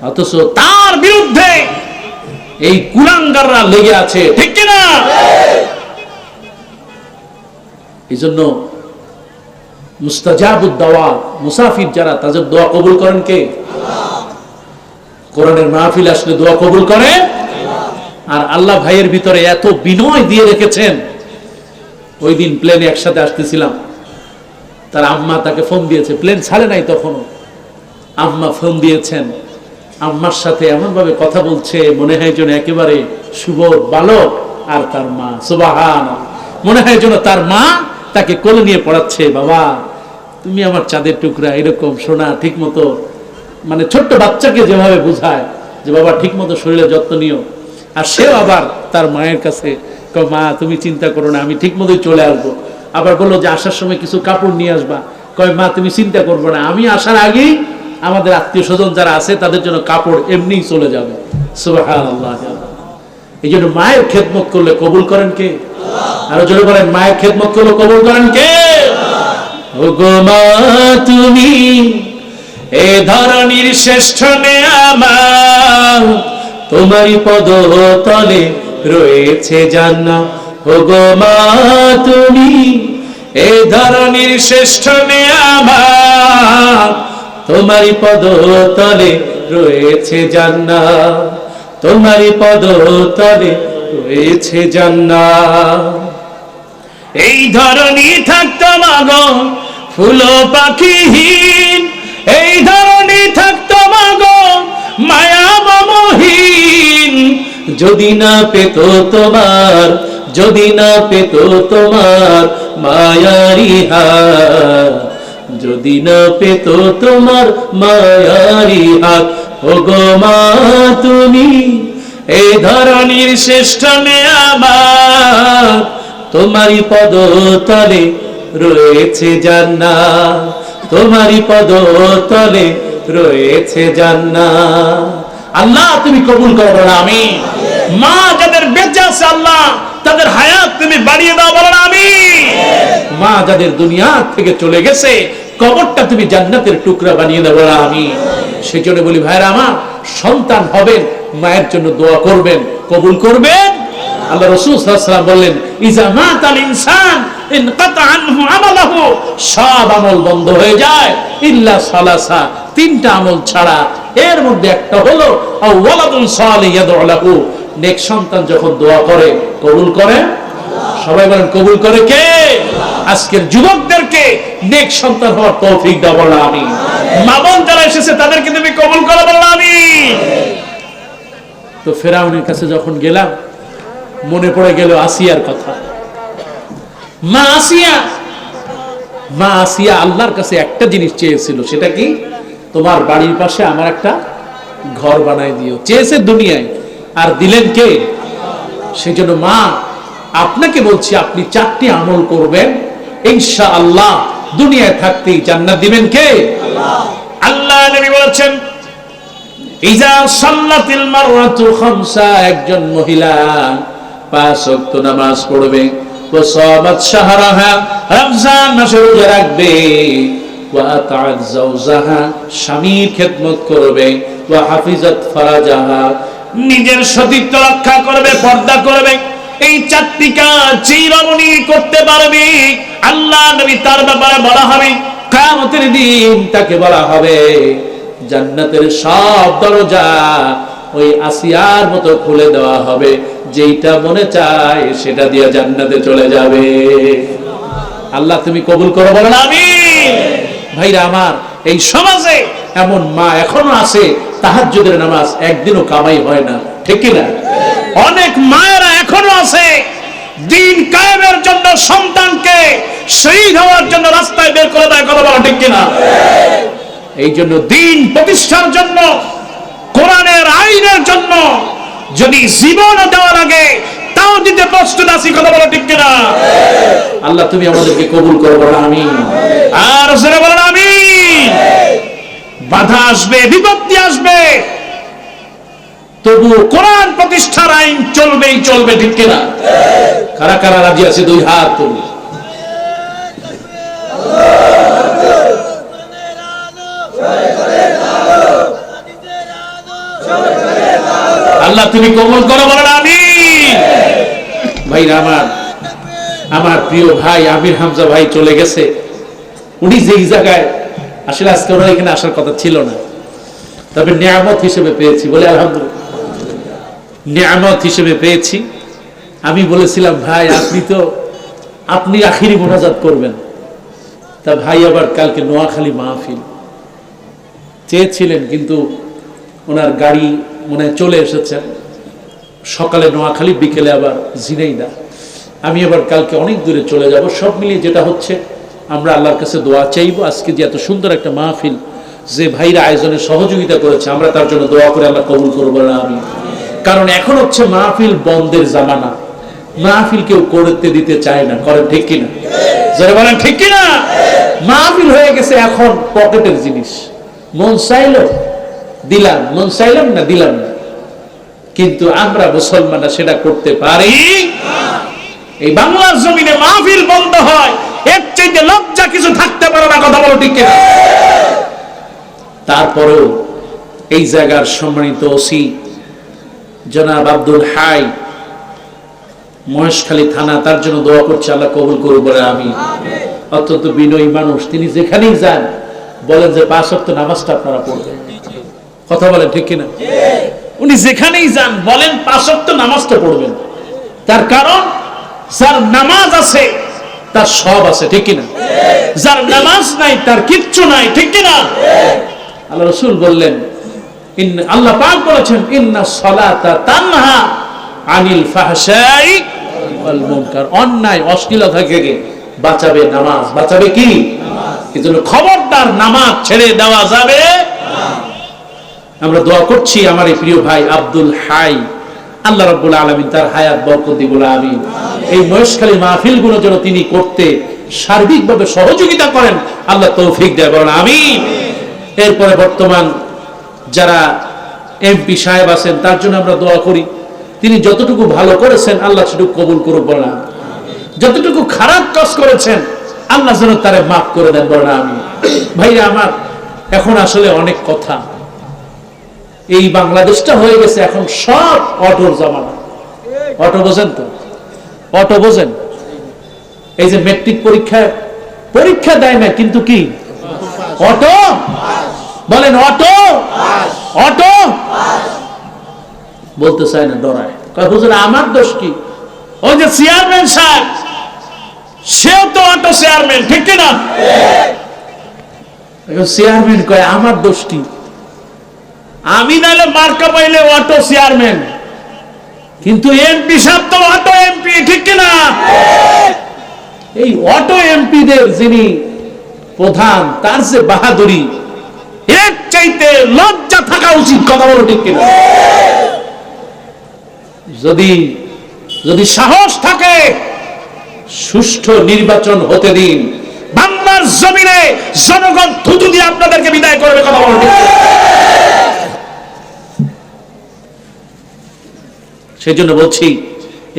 অথচ তার বিরুদ্ধে এই কুলাঙ্গাররা লেগে আছে, ঠিক কিনা? এই জন্য মুস্তাজাবুদ দাওয়াত, মুসাফির যারা, তাদের দোয়া কবুল করেন কে? কোরআনের মাহফিল আসলে দোয়া কবুল করেন। আর আল্লাহ ভাইয়ের ভিতরে এত বিনয় দিয়ে রেখেছেন। ওই দিন প্লেনে একসাথে আসতেছিলাম, তার আম্মা তাকে ফোন দিয়েছে, প্লেন ছাড়ে নাই তখনও, আম্মা ফোন দিয়েছেন, আম্মার সাথে এমন ভাবে কথা বলছে মনে হয় যেন একেবারে সুবোধ বালক আর তার মা। সুবহানাল্লাহ। মনে হয় যেন তার মা তাকে কোলে নিয়ে পড়াচ্ছে, বাবা তুমি আমার চাঁদের টুকরা, এরকম সোনা, ঠিক মতো, মানে ছোট্ট বাচ্চাকে যেভাবে বুঝায় যে বাবা ঠিক মতো শরীরে যত্ন নিও। আর সেও আবার তার মায়ের কাছে কয়, মা তুমি চিন্তা করো না, আমি ঠিক মতোই চলে আসবো। আবার বললো যে আসার সময় কিছু কাপড় নিয়ে আসবা। কয়, মা তুমি চিন্তা করবো না, আমি আসার আগেই আমাদের আত্মীয় স্বজন যারা আছে তাদের জন্য কাপড় এমনিই চলে যাবে। সুবহানাল্লাহ। এই জন্য মায়ের খেদমত করলে কবুল করেন কে? আরো জোরে বলেন, মায়ের খেদমত করলে কবুল করেন কে? ও গো মা তুমি এ ধরনীর শ্রেষ্ঠ নেয়ামত, তোমারই পদতলে রয়েছে জান্নাত। ও গো মা তুমি এ ধরনীর শ্রেষ্ঠ নেয়ামত, তোমারই পদতলে রয়েছে জান্নাত, তোমারই পদতলে রয়েছে জান্নাত। এই ধরনী থাকতো মাগো ফুল পাখিহীন, এই ধরনী থাকতো মাগো মায়া মমহীন, যদি না পেত তোমার, যদি না পেত তোমার মায়ারি হাত, যদি না পেত তোমার মায়ারি হাত। ও গো মা তুমি এই ধরনীর শ্রেষ্ঠ নেয়ামত, তোমারই পদতলে রয়েছে জান্নাত, তোমারই পদতলে রয়েছে জান্নাত। আল্লাহ তুমি কবুল করো বলো আমিন। মা যাদের বেঁচে আছে আল্লাহ তাদের হায়াত তুমি বাড়িয়ে দাও বলো আমিন। মা যাদের দুনিয়া থেকে চলে গেছে কবরটা তুমি জান্নাতের টুকরা বানিয়ে দাও বলো আমিন। সেই জন্য বলি ভাইরা আমার, সন্তান হবেন মায়ের জন্য দোয়া করবেন, কবুল করবেন। আল্লাহ রাসূল সাল্লাল্লাহু আলাইহি ওয়াসাল্লাম বললেন, ইজা মাতাল ইনসান ইনকাতা আনহু আমালুহু, সব আমল বন্ধ হয়ে যায় ইল্লা সালাসা, তিনটা আমল ছাড়া। এর মধ্যে একটা হলো ওয়ালাদুন সালিহ ইয়াদউ লাহু, নেক সন্তান যখন দোয়া করে কবুল করে। সবাই বলেন কবুল করে কে? আজকের যুবকদেরকে নেক সন্তান হওয়ার তৌফিক দাও বলো আমিন। মা বোন যারা এসেছে তাদেরকে তুমি কবুল করো বলো আমিন। তো ফেরাউনের কাছে যখন গেলাম মনে পড়ে গেল আসিয়ার কথা। মা আসিয়া আল্লাহর কাছে একটা জিনিস চেয়েছিল, সেটা কি? তোমার বাড়ির পাশে আমার একটা ঘর বানাই দিও। চেয়েছে দুনিয়ায়, আর দিলেন কে? সেজন্য মা আপনাকে বলছি, আপনি 4টি আমল করবেন, ইনশাআল্লাহ দুনিয়ায় থাকতেই জান্নাত দিবেন কে? আল্লাহ নবী বলেছেন, ইজা সাল্লাতিল মাররাতু খামসা, একজন মহিলা 5 ওয়াক্ত নামাজ পড়বে, ওয়া সামাত শাহরাহা, রমজান মাসে রোজা রাখবে, ওয়া আতাআত যাওজাহা, স্বামীর খেদমত করবে, ওয়া হাফিজাত ফারাজাহা, নিজের সতীত্ব রক্ষা করবে, পর্দা করবে। এই 4টি কাজ চিরমণি করতে পারবে, আল্লাহ নবী তার ব্যাপারে বলা হবে কিয়ামতের দিন তাকে বলা হবে জান্নাতের সব দরজা ওই আসিয়ার মতো খুলে দেওয়া হবে, যেটা মনে চায় সেটা দিয়ে জান্নাতে চলে যাবে। আল্লাহ তুমি কবুল করো বলেন আমিন। ভাইরা আমার, এই সমাজে এমন মা এখনো আছে তাহাজ্জুদের নামাজ একদিনও কামাই হয় না, ঠিক কি না? অনেক মায়েরা এখনো আছে দিন কায়েমের জন্য সন্তানকে শহীদ হওয়ার জন্য রাস্তায় বের করে দেয়, কথা বলো ঠিক কি না? এই জন্য দিন প্রতিষ্ঠার জন্য, কোরআনের আইনের জন্য যদি জীবন দেওয়া লাগে তাও দিতে প্রস্তুত আছি, কথা বলো ঠিক কিনা? আল্লাহ তুমি আমাদেরকে কবুল করো, বলো আমিন। আর জোরে বলেন আমিন। বাধা আসবে, বিপত্তি আসবে, তবু কোরআন প্রতিষ্ঠার আইন চলবেই চলবে, ঠিক কিনা? কারা কারা রাজি আছে দুই হাত তুলে? আল্লাহ তুমি কবুল করো, বলেন আমিন। ভাইরা আমার প্রিয় ভাই আমির হামজা ভাই চলে গেছে। উনি যেই জায়গায়, আসলে আজকে ওরা এখানে আসার কথা ছিল না, তবে নিয়ামত হিসেবে পেয়েছি, বলে আলহামদুলিল্লাহ, নিয়ামত হিসেবে পেয়েছি। আমি বলেছিলাম ভাই আপনি আখিরি মোনাজাত করবেন, তা ভাই আবার কালকে নোয়াখালী মাহফিল চেয়েছিলেন, কিন্তু ওনার গাড়ি মনে হয় চলে এসেছেন, সকালে নোয়াখালী, বিকেলে আবার ঝিনাইদহ। আমি আবার কালকে অনেক দূরে চলে যাব। সব মিলিয়ে যেটা হচ্ছে, আমরা আল্লাহর কাছে দোয়া চাইব, আজকে যে এত সুন্দর একটা মাহফিল যে ভাইরা আয়োজনে সহযোগিতা করেছে, আমরা তার জন্য দোয়া করে আল্লাহ কবুল করবো না আমি। কারণ এখন হচ্ছে মাহফিল বন্ধের জামানা, মাহফিল কেউ করতে দিতে চায় না, করেন ঠিক কিনা? যারা বলেন ঠিক কিনা? মাহফিল হয়ে গেছে এখন পকেটের জিনিস, মন চাইলো দিলাম, মন চাইলাম না দিলাম না। কিন্তু আমরা মুসলমানরা সেটা করতে পারি? এই বাংলার জমিনে মাহফিল বন্ধ হয়, এর চাইতে লজ্জা কিছু থাকতে পারে না, কথা বলো ঠিক কিনা? তারপরেও এই জায়গার সম্মানিত ওসি জনাব আব্দুল হাই, মহেশখালী থানা, তার জন্য দোয়া করছে, আল্লাহ কবুল করুন, বলে আমি। অত্যন্ত বিনয়ী মানুষ, তিনি যেখানেই যান বলেন যে 5 ওয়াক্ত নামাজটা আপনারা পড়বেন, কথা বলেন ঠিক কিনা? উনি যেখানেই যান বলেন 5 ওয়াক্ত নামাজটা পড়বেন। তার কারণ যার নামাজ আছে তার সব আছে, ঠিক কিনা? যার নামাজ নাই তার কিচ্ছু নাই, ঠিক কিনা? আল্লাহ রাসূল বললেন, আল্লাহ পাক বলেছেন, ইন্না সালাতা তানহা আনিল ফাহশাই ওয়াল মুনকার, অন্যায় অশ্লীলতা থেকে বাঁচাবে নামাজ, বাঁচাবে কি? এজন্য খবরদার নামাজ ছেড়ে দেওয়া যাবে না। আমরা দোয়া করছি আমার এই প্রিয় ভাই আব্দুল হাই, আল্লাহ রাব্বুল আলামিন তার হায়াত বরকত দিক, বলে আমিন। এই মহেশখালী মাহফিলগুলো যেন তিনি করতে সার্বিকভাবে সহযোগিতা করেন, আল্লাহ তৌফিক দেয়, বলেন আমিন। এরপরে বর্তমান যারা এমপি সাহেব আছেন তার জন্য আমরা দোয়া করি, তিনি যতটুকু ভালো করেছেন আল্লাহ সেটুকু কবুল করুন, বলেন আমিন। যতটুকু খারাপ কাজ করেছেন আল্লাহ যেন তারে মাফ করে দেন, বলেন আমিন। ভাইরা আমার, এখন আসলে অনেক কথা, এই বাংলাদেশটা হয়ে গেছে এখন সব অটোর জামানা। অটো বোঝেন তো? অটো বোঝেন? এই যে মেট্রিক পরীক্ষা দেয় না, কিন্তু কি অটো বলেন? অটো অটো বলতে চায় না, ডরায়, হুজুর আমার দোষ কি? ওই যে চেয়ারম্যান সাহেব, সেও তো অটো চেয়ারম্যান, ঠিক কিনা? চেয়ারম্যান কয় আমার দোষ কি? আমি নাহলে মার্কা পাইলে অটো চেয়ারম্যান, কিন্তু এমপি সাহেব তো অটো এমপি, ঠিক কিনা? এই অটো এমপিদের যিনি প্রধান, তার যে বাহাদুরি, এর চাইতে লজ্জা থাকা উচিত, কথা বলো ঠিক কিনা? যদি সাহস থাকে সুষ্ঠু নির্বাচন হতে দিন, বাংলার জমিনে জনগণ থুতু দিয়ে আপনাদেরকে বিদায় করবে, কথা বলো ঠিক কিনা? সেই জন্য বলছি,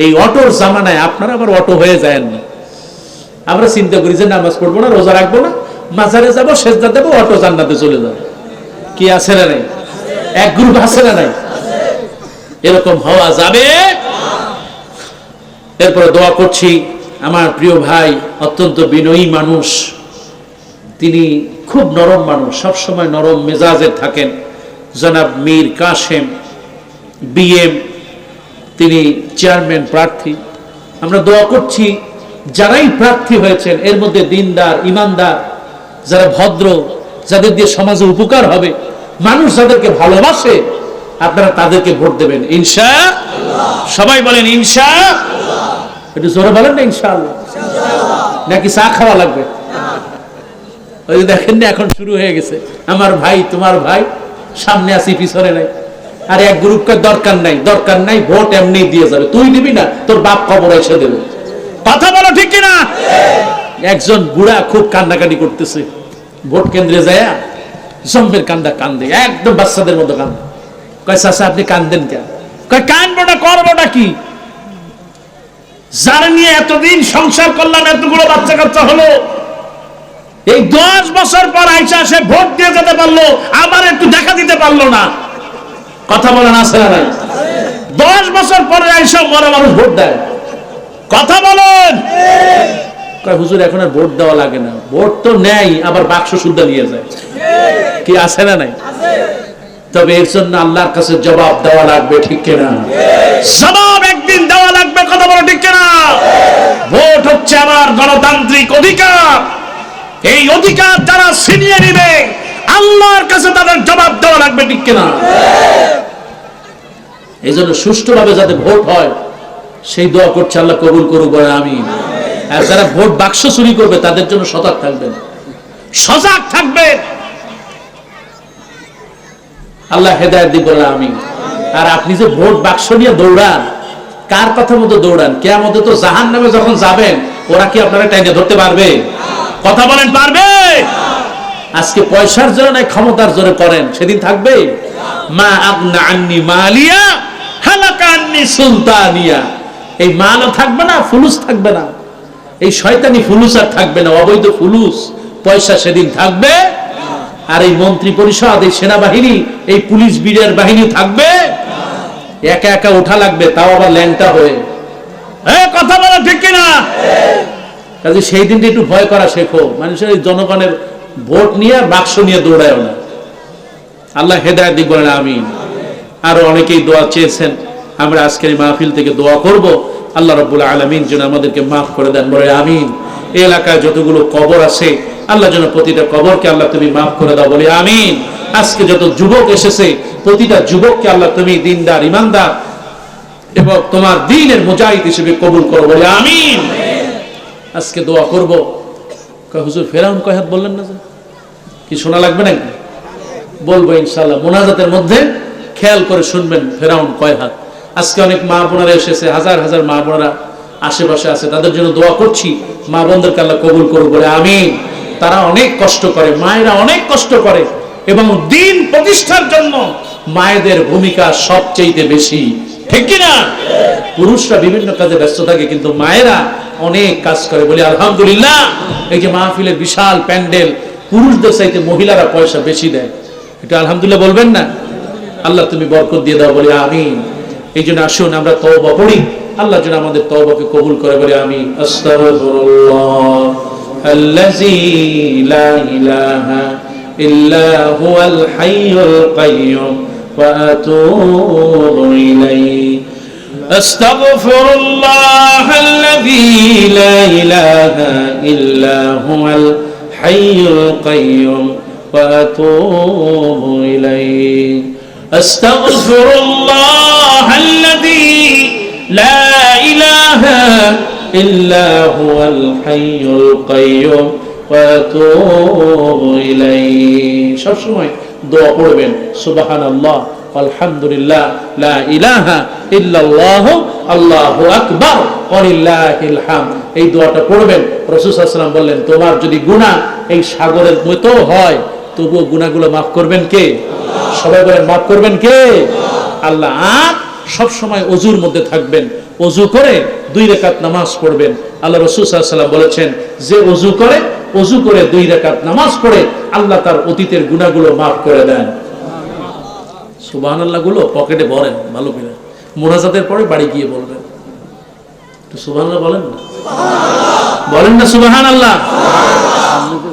এই অটোর জামানায় আপনারা আবার অটো হয়ে যায় না। আমরা চিন্তা করি যে নামাজ পড়বো না, রোজা রাখবো না, মাজারে যাবো, সেজদা দেবো, অটো জান্নাতে চলে যাবো। কি আছে না নাই? এক গ্রুপ আছে না নাই? এরকম হওয়া যাবে। এরপরে দোয়া করছি আমার প্রিয় ভাই, অত্যন্ত বিনয়ী মানুষ, তিনি খুব নরম মানুষ, সবসময় নরম মেজাজের থাকেন, জনাব মীর কাসেম বিএম, তিনি চেয়ারম্যান প্রার্থী। আমরা দোয়া করছি যারাই প্রার্থী হয়েছেন এর মধ্যে দিনদার, ইমানদার, যারা ভদ্র, যাদের দিয়ে সমাজে উপকার হবে, মানুষ যাদেরকে ভালোবাসে, আপনারা তাদেরকে ভোট দেবেন ইনশাআল্লাহ। সবাই বলেন ইনশাআল্লাহ। একটু জোরে বলেন না ইনশাআল্লাহ। নাকি চা খাওয়া লাগবে? ওই দেখেন না, এখন শুরু হয়ে গেছে, আমার ভাই তোমার ভাই, সামনে আছি পিছনে নাই, আর এক গ্রুপকে দরকার নাই, ভোট এমনি দিয়ে যাবে। তুই দিবি না, তোর বাপ কবর এসে দেবে। কথা বলো ঠিক কিনা? একজন বুড়া খুব কান্নাকাটি করতেছে, ভোট কেন্দ্রে যায় জম্বের কান্দে, একদম বাচ্চাদের মতো কান্দে। কয় চাচা আপনি কান্দেন কেন? কয় কান্দবোটা করবোটা কি, যারা নিয়ে এতদিন সংসার করলাম, এতগুলো বাচ্চা কাচ্চা হলো, এই 10 বছর পর আইসা সে ভোট দিয়ে যেতে পারলো, আবার একটু দেখা দিতে পারলো না। কথা বলেন আছে না নাই? 10 বছর পরে আইসা মরা মানুষ ভোট দেয়। কথা বলেন। কয় হুজুর এখন আর ভোট দেওয়া লাগে না, ভোট তো নেই, আবার বাক্স শুদ্ধ নিয়ে যায়। কি আছে না নাই? তবে এর জন্য আল্লাহর কাছে জবাব দেওয়া লাগবে, ঠিক কিনা? জবাব একদিন দেওয়া লাগবে। কথা বলো ঠিক কিনা? ভোট হচ্ছে আমার গণতান্ত্রিক অধিকার। এই অধিকার যারা ছিনিয়ে নিবে, আল্লাহর কাছে তাদের জবাব দেওয়া লাগবে, ঠিক কিনা? এই জন্য সুষ্ঠুভাবে যাতে ভোট হয় সেই দোয়া করছে, আল্লাহ কবুল করুক, বলে আমিন। আর যারা ভোট বাক্স চুরি করবে তাদের জন্য সজাগ থাকবেন। আল্লাহ হেদায়েত দিক, বলে আমিন। আর আপনি যে ভোট বাক্স নিয়ে দৌড়ান, কার কথা মতো দৌড়ান? কিয়ামতে তো জাহান্নামে যখন যাবেন, ওরা কি আপনারা টাইনে ধরতে পারবে? কথা বলেন, পারবে? আজকে পয়সার জোরে নাই, ক্ষমতার জোরে করেন, সেদিন থাকবে? মা আগনা আন্নি মালিয়া হালাকা আন্নি সুলতানিয়া। এই মালও থাকবে না, ফুলুস থাকবে না, এই শয়তানি ফুলুস আর থাকবে না, অবৈধ ফুলুস পয়সা সেদিন থাকবে। আর এই মন্ত্রী পরিষদ, এই সেনাবাহিনী, এই পুলিশ বিডিআর বাহিনী থাকবে? একা একা ওঠা লাগবে, তাও আবার ল্যাংটা হয়ে। কথা বলা ঠিক কিনা? কাজে সেই দিনটা একটু ভয় করা শেখো। মানুষের জনগণের ভোট নিয়ে বাক্স নিয়ে দৌড়ায় না। আল্লাহ হেদায়েত দিক, বলেন আমিন। আরো অনেকেই দোয়া চেয়েছেন, আমরা আজকের এই মাহফিল থেকে দোয়া করব, আল্লাহ রাব্বুল আলামিন যেন আমাদেরকে মাফ করে দেন, বলে আমিন। এই এলাকায় যতগুলো কবর আছে, আল্লাহ যেন প্রতিটা কবরকে আল্লাহ তুমি মাফ করে দাও, বলে আমিন। আজকে যত যুবক এসেছে, প্রতিটা যুবককে আল্লাহ তুমি দিনদার, ইমানদার এবং তোমার দ্বীনের মুজাহিদ হিসেবে কবুল করো, বলে আমিন। আজকে দোয়া করব। হুজুর ফেরাউন কয় হাত বললেন না, কি শোনা লাগবে নাকি? বলবো ইনশাআল্লাহ মোনাজাতের মধ্যে, খেয়াল করে শুনবেন ফেরাউন কয় হাত। আজকে অনেক মা বোনেরা এসেছে, হাজার হাজার মা বোনেরা আশেপাশে আছে, তাদের জন্য দোয়া করছি, মা বোনদেরকে আল্লাহ কবুল করুক, বলে আমিন। তারা অনেক কষ্ট করে, মায়েরা অনেক কষ্ট করে, এবং দ্বীন প্রতিষ্ঠার জন্য মায়েদের ভূমিকা সবচেয়ে বেশি, ঠিক কিনা? পুরুষরা বিভিন্ন কাজে ব্যস্ত থাকে, কিন্তু মায়েরা অনেক কাজ করে, বলি আলহামদুলিল্লাহ। এই যে মাহফিলের বিশাল প্যান্ডেল, পুরুষদের চাইতে মহিলারা পয়সা বেশি দেয়, এটা আলহামদুলিল্লাহ বলবেন না? আল্লাহ তুমি বরকত দিয়ে দাও, বলি আমিন। এই জন্য আসুন আমরা তওবা পড়ি, আল্লাহ যেন আমাদের তওবাকে কবুল করে, বলি আমিন। আস্তাগফিরুল্লাহ আল্লাযী লা ইলাহা ইল্লা হুয়াল হাইয়ুল কাইয়্যুম ওয়া আতুবু ইলাইহি। আস্তাগফিরুল্লাহ আল্লাযী লা ইলাহা ইল্লা হুয়াল হাইয়ুল কাইয়্যুম ওয়া আতুবু ইলাইহি। আস্তাগফিরুল্লাহ আল্লাযী লা ইলাহা ইল্লা হুয়াল হাইয়ুল কাইয়্যুম ওয়া আতুবু ইলাইহি। সব সময় দোয়া পড়বেন, সুবহানাল্লাহ, আলহামদুলিল্লাহ, লা ইলাহা ইল্লাল্লাহ, আল্লাহু আকবার, ওয়ালিল্লাহিল হামদ। এই দোয়াটা পড়বেন। রাসূল সাল্লাল্লাহু আলাইহি ওয়াসাল্লাম বললেন, তোমার যদি গুনাহ এই সাগরের মতো হয়, তবুও গুনাহগুলো মাফ করবেন কে? সবাই বলেন, মাফ করবেন কে? আল্লাহ। আর সব সময় ওযুর মধ্যে থাকবেন, ওযু করে 2 রাকাত নামাজ পড়বেন। আল্লাহ রাসূল সাল্লাল্লাহু আলাইহি ওয়াসাল্লাম বলেছেন, যে ওযু করে 2 রাকাত নামাজ পড়ে, আল্লাহ তার অতীতের গুনাহগুলো মাফ করে দেন। সুবহানাল্লাহ গুলো পকেটে ভরেন ভালো করে, মুনাজাতের পরে বাড়ি গিয়ে বলবেন। তো সুবহানাল্লাহ বলেন না, বলেন না সুবহানাল্লাহ।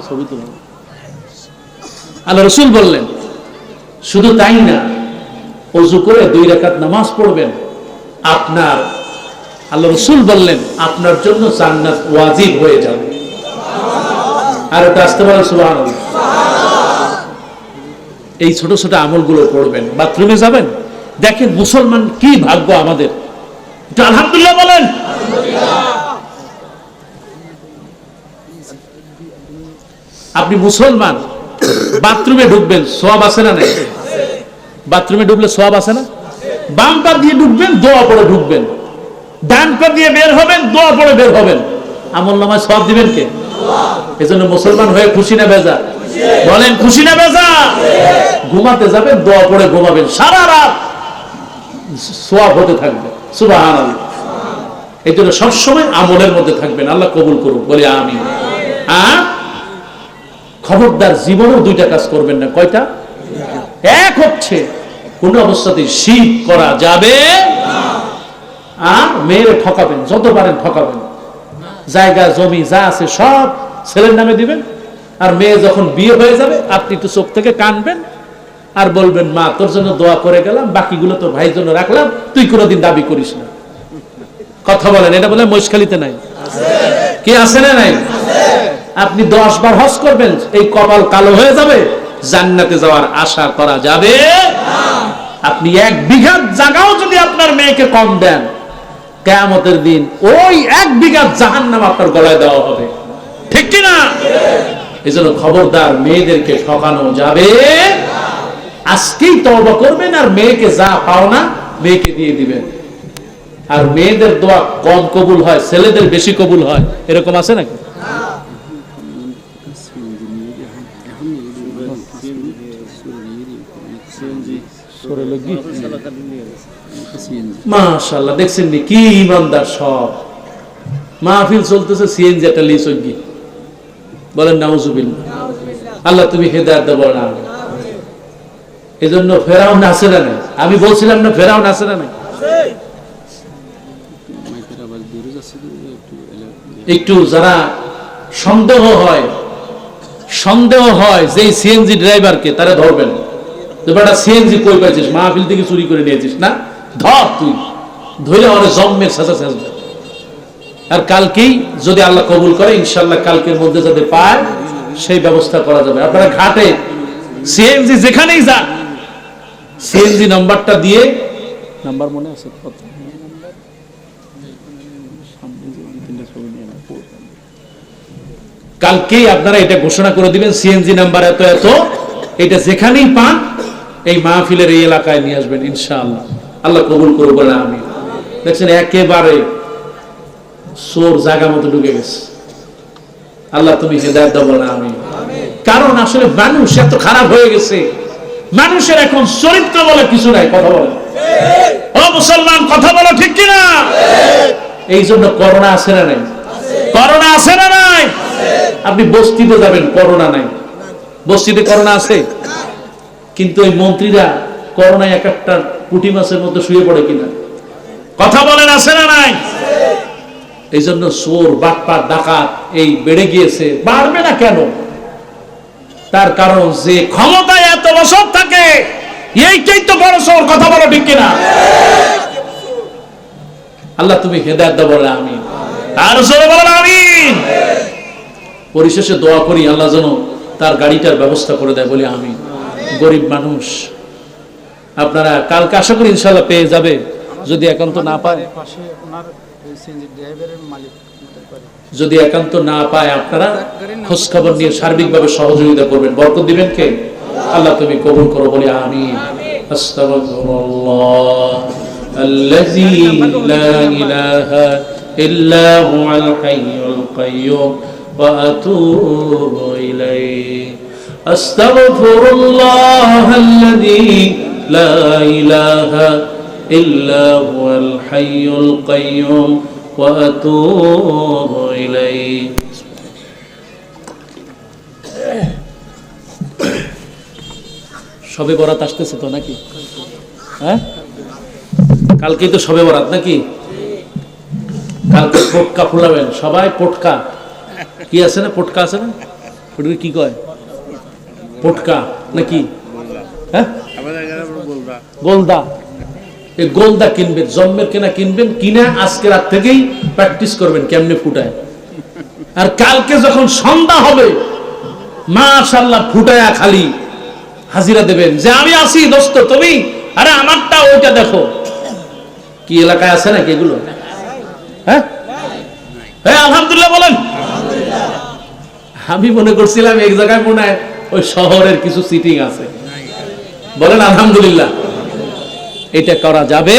ছবি তুলুন। আল্লাহ রাসূল বললেন, শুধু তাই না, ওযু করে 2 রাকাত নামাজ পড়বেন, আপনার, আল্লাহ রাসূল বললেন, আপনার জন্য জান্নাত ওয়াজিব হয়ে যাবে। আর এটা আসতে বলেন সুবহানাল্লাহ। এই ছোট ছোট আমলগুলো করবেন। বাথরুমে যাবেন, দেখেন মুসলমান কি ভাগ্য আমাদের, এটা আলহামদুলিল্লাহ বলেন। আপনি মুসলমান, বাথরুমে ঢুকবেন, সওয়াব আছে না নাই? বাথরুমে ঢুকলে সওয়াব আছে না? বাম পা দিয়ে ঢুকবেন, দোয়া পড়ে ঢুকবেন, ডান পা দিয়ে বের হবেন, দোয়া পড়ে বের হবেন, আমলনামায় সওয়াব দিবেন কে? এজন্য মুসলমান হয়ে খুশি না বেজা? বলেন খুশি না বেজা? ঘুমাতে যাবেন, দোয়া পড়ে ঘুমাবেন, সারা রাত সওয়াব হতে থাকবে। সুবহানাল্লাহ। এই জন্য সবসময় আমলের মধ্যে থাকবেন। আল্লাহ কবুল করুক, বলি আমিন। খবরদার জীবনেও দুইটা কাজ করবেন না। কয়টা? এক হচ্ছে কোন অবস্থাতে শিরক করা যাবে আর মেয়েরে ঠকাবেন, যত পারেন ঠকাবেন। জায়গা জমি যা আছে সব ছেলের নামে দিবেন, আর মেয়ে যখন বিয়ে হয়ে যাবে আপনি একটু চোখ থেকে কানবেন আর বলবেন, মা তোর জন্য দোয়া করে গেলাম, বাকিগুলো তোর ভাইয়ের জন্য রাখলাম, তুই কোনোদিন দাবি করিস না। কথা বলেন, এটা বলে মহেশখালীতে নাই? কি আছে না নাই? আপনি 10 বার হজ করবেন, এই কপাল কালো হয়ে যাবে, জান্নাতে যাওয়ার আশা করা যাবে না। আপনি 1 বিঘা জায়গাও যদি আপনার মেয়েকে কম দেন, কিয়ামতের দিন ওই 1 বিঘা জাহান্নাম আপনার গলায় দেওয়া হবে। ঠিক কি না? এজন্য খবরদার, মেয়েদেরকে ঠকানো যাবে না। আজকেই তওবা করবেন আর মেয়েকে যা পাও না মেয়েকে দিয়ে দিবেন। আর মেয়েদের দোয়া কম কবুল হয়, ছেলেদের বেশি কবুল হয়, এরকম আছে নাকি? মাশাআল্লাহ, দেখছেন নি কি ইমানদার সব। মাহফিল চলতেছে, সিএনজি একটা লিস হইগি। বলেন নাউজুবিল্লাহ। আল্লাহ তুমি হেদায়েত দাও না। এজন্য ফেরাউন আছে না নাই? আমি বলছিলাম না ফেরাউন আছে না নাই? একটু যারা সন্দেহ হয় যে সিএনজি ড্রাইভারকে, তারা ধরবেন। তো বেটা সিএনজি কই পাইছিস? মাহফিল থেকে চুরি করে নিয়েছিস না? ধর, তুই ধরে অনেক জন্মের সাথে সাজবে। আর কালকেই যদি আল্লাহ কবুল করে, ইনশাআল্লাহ কালকের মধ্যে যাতে পায় সেই ব্যবস্থা করা যাবে। আপনারা ঘাটে সিএনজি যেখানেই যান, সিএনজি নাম্বারটা দিয়ে, নাম্বার মনে আছে কত? কালকেই আপনারা এটা ঘোষণা করে দিবেন, সিএনজি নাম্বার এত এত, এটা যেখানেই পান এই মাহফিলের এই এলাকায় নিয়ে আসবেন ইনশাআল্লাহ। আল্লাহ কবুল করুক, বলে আমিন। দেখছেন একেবারে চোর জায়গা মতো ঢুকে গেছে। আল্লাহ তুমি হেদায়েত দাও, বলে আমিন। কারণ আসলে মানুষ এত খারাপ হয়ে গেছে, মানুষের এখন চরিত্র বলে কিছু নাই। কথা বলে ও মুসলমান, কথা বলো ঠিক কিনা? এই জন্য করোনা আছে না নাই? করোনা আছে না নাই? আপনি বস্তিতে যাবেন, করোনা নাই। বস্তিতে করোনা আছে, কিন্তু এই মন্ত্রীরা করোনায় এক একটা পুঁটি মাছের মতো শুয়ে পড়ে কিনা? কথা বলেন, আছে না নাই? এই জন্য চোর, বাটপার, ডাকাত এই বেড়ে গিয়েছে। বাড়বে না কেন? তার কারণ যে ক্ষমতায় এত বছর থাকে, এইটাই তো বড় চোর। কথা বলো ঠিক কিনা? আল্লাহ তুমি হেদায়েত দাও, বলে আমিন। আর জোরে বলেন আমিন। পরিশেষে দোয়া করি, আল্লাহ যেন তার গাড়িটার ব্যবস্থা করে দেয়, বলে আমিন। গরিব মানুষ, আপনারা কালকে আশা করি ইনশাআল্লাহ পেয়ে যাবে। যদি একান্ত না পায়, যদি একান্ত না পায়, আপনারা খোঁজ খবর নিয়ে সার্বিকভাবে সহযোগিতা করবেন। বরকত দিবেন কে? আল্লাহ তুমি কবুল করো, বলে আমিন। আস্তাগফিরুল্লাহ আল্লাযী লা ইলাহা ইল্লা হুয়াল হাইয়ুল কাইয়্যুম ওয়া আতুবু ইলাইহি। আস্তাগফিরুল্লাহ আল্লাযী লা ইলাহা ইল্লা হুয়াল হাইয়ুল কাইয়্যুম ওয়া আতুবু ইলাইহি। শবে বরাত আসতেছে তো নাকি? হ্যাঁ, কালকেই তো শবে বরাত নাকি? কালকে পটকা ফুলাবেন সবাই। পটকা কি আছে না? পটকা আছে না? ওটা কি কয়? পটকা নাকি? হ্যাঁ, গোলদা। এই গোলদা কিনবেন, জন্মের কেনা কিনবেন, কিনা আজকে রাত থেকেই প্র্যাকটিস করবেন কেমনে ফুটায়। আর কালকে যখন সন্ধ্যা হবে, মাশাআল্লাহ ফুটায়া খালি হাজিরা দেবেন যে আমি আছি দোস্ত, তুমি আরে আমারটা ওইটা দেখো। কি এলাকায় আছে নাকি এগুলো? হ্যাঁ, হ্যাঁ আলহামদুলিল্লাহ বলেন। আমি মনে করছিলাম এক জায়গায় মনে হয় ওই শহরের কিছু সিটিং আছে। বলেন আলহামদুলিল্লাহ। এটা করা যাবে।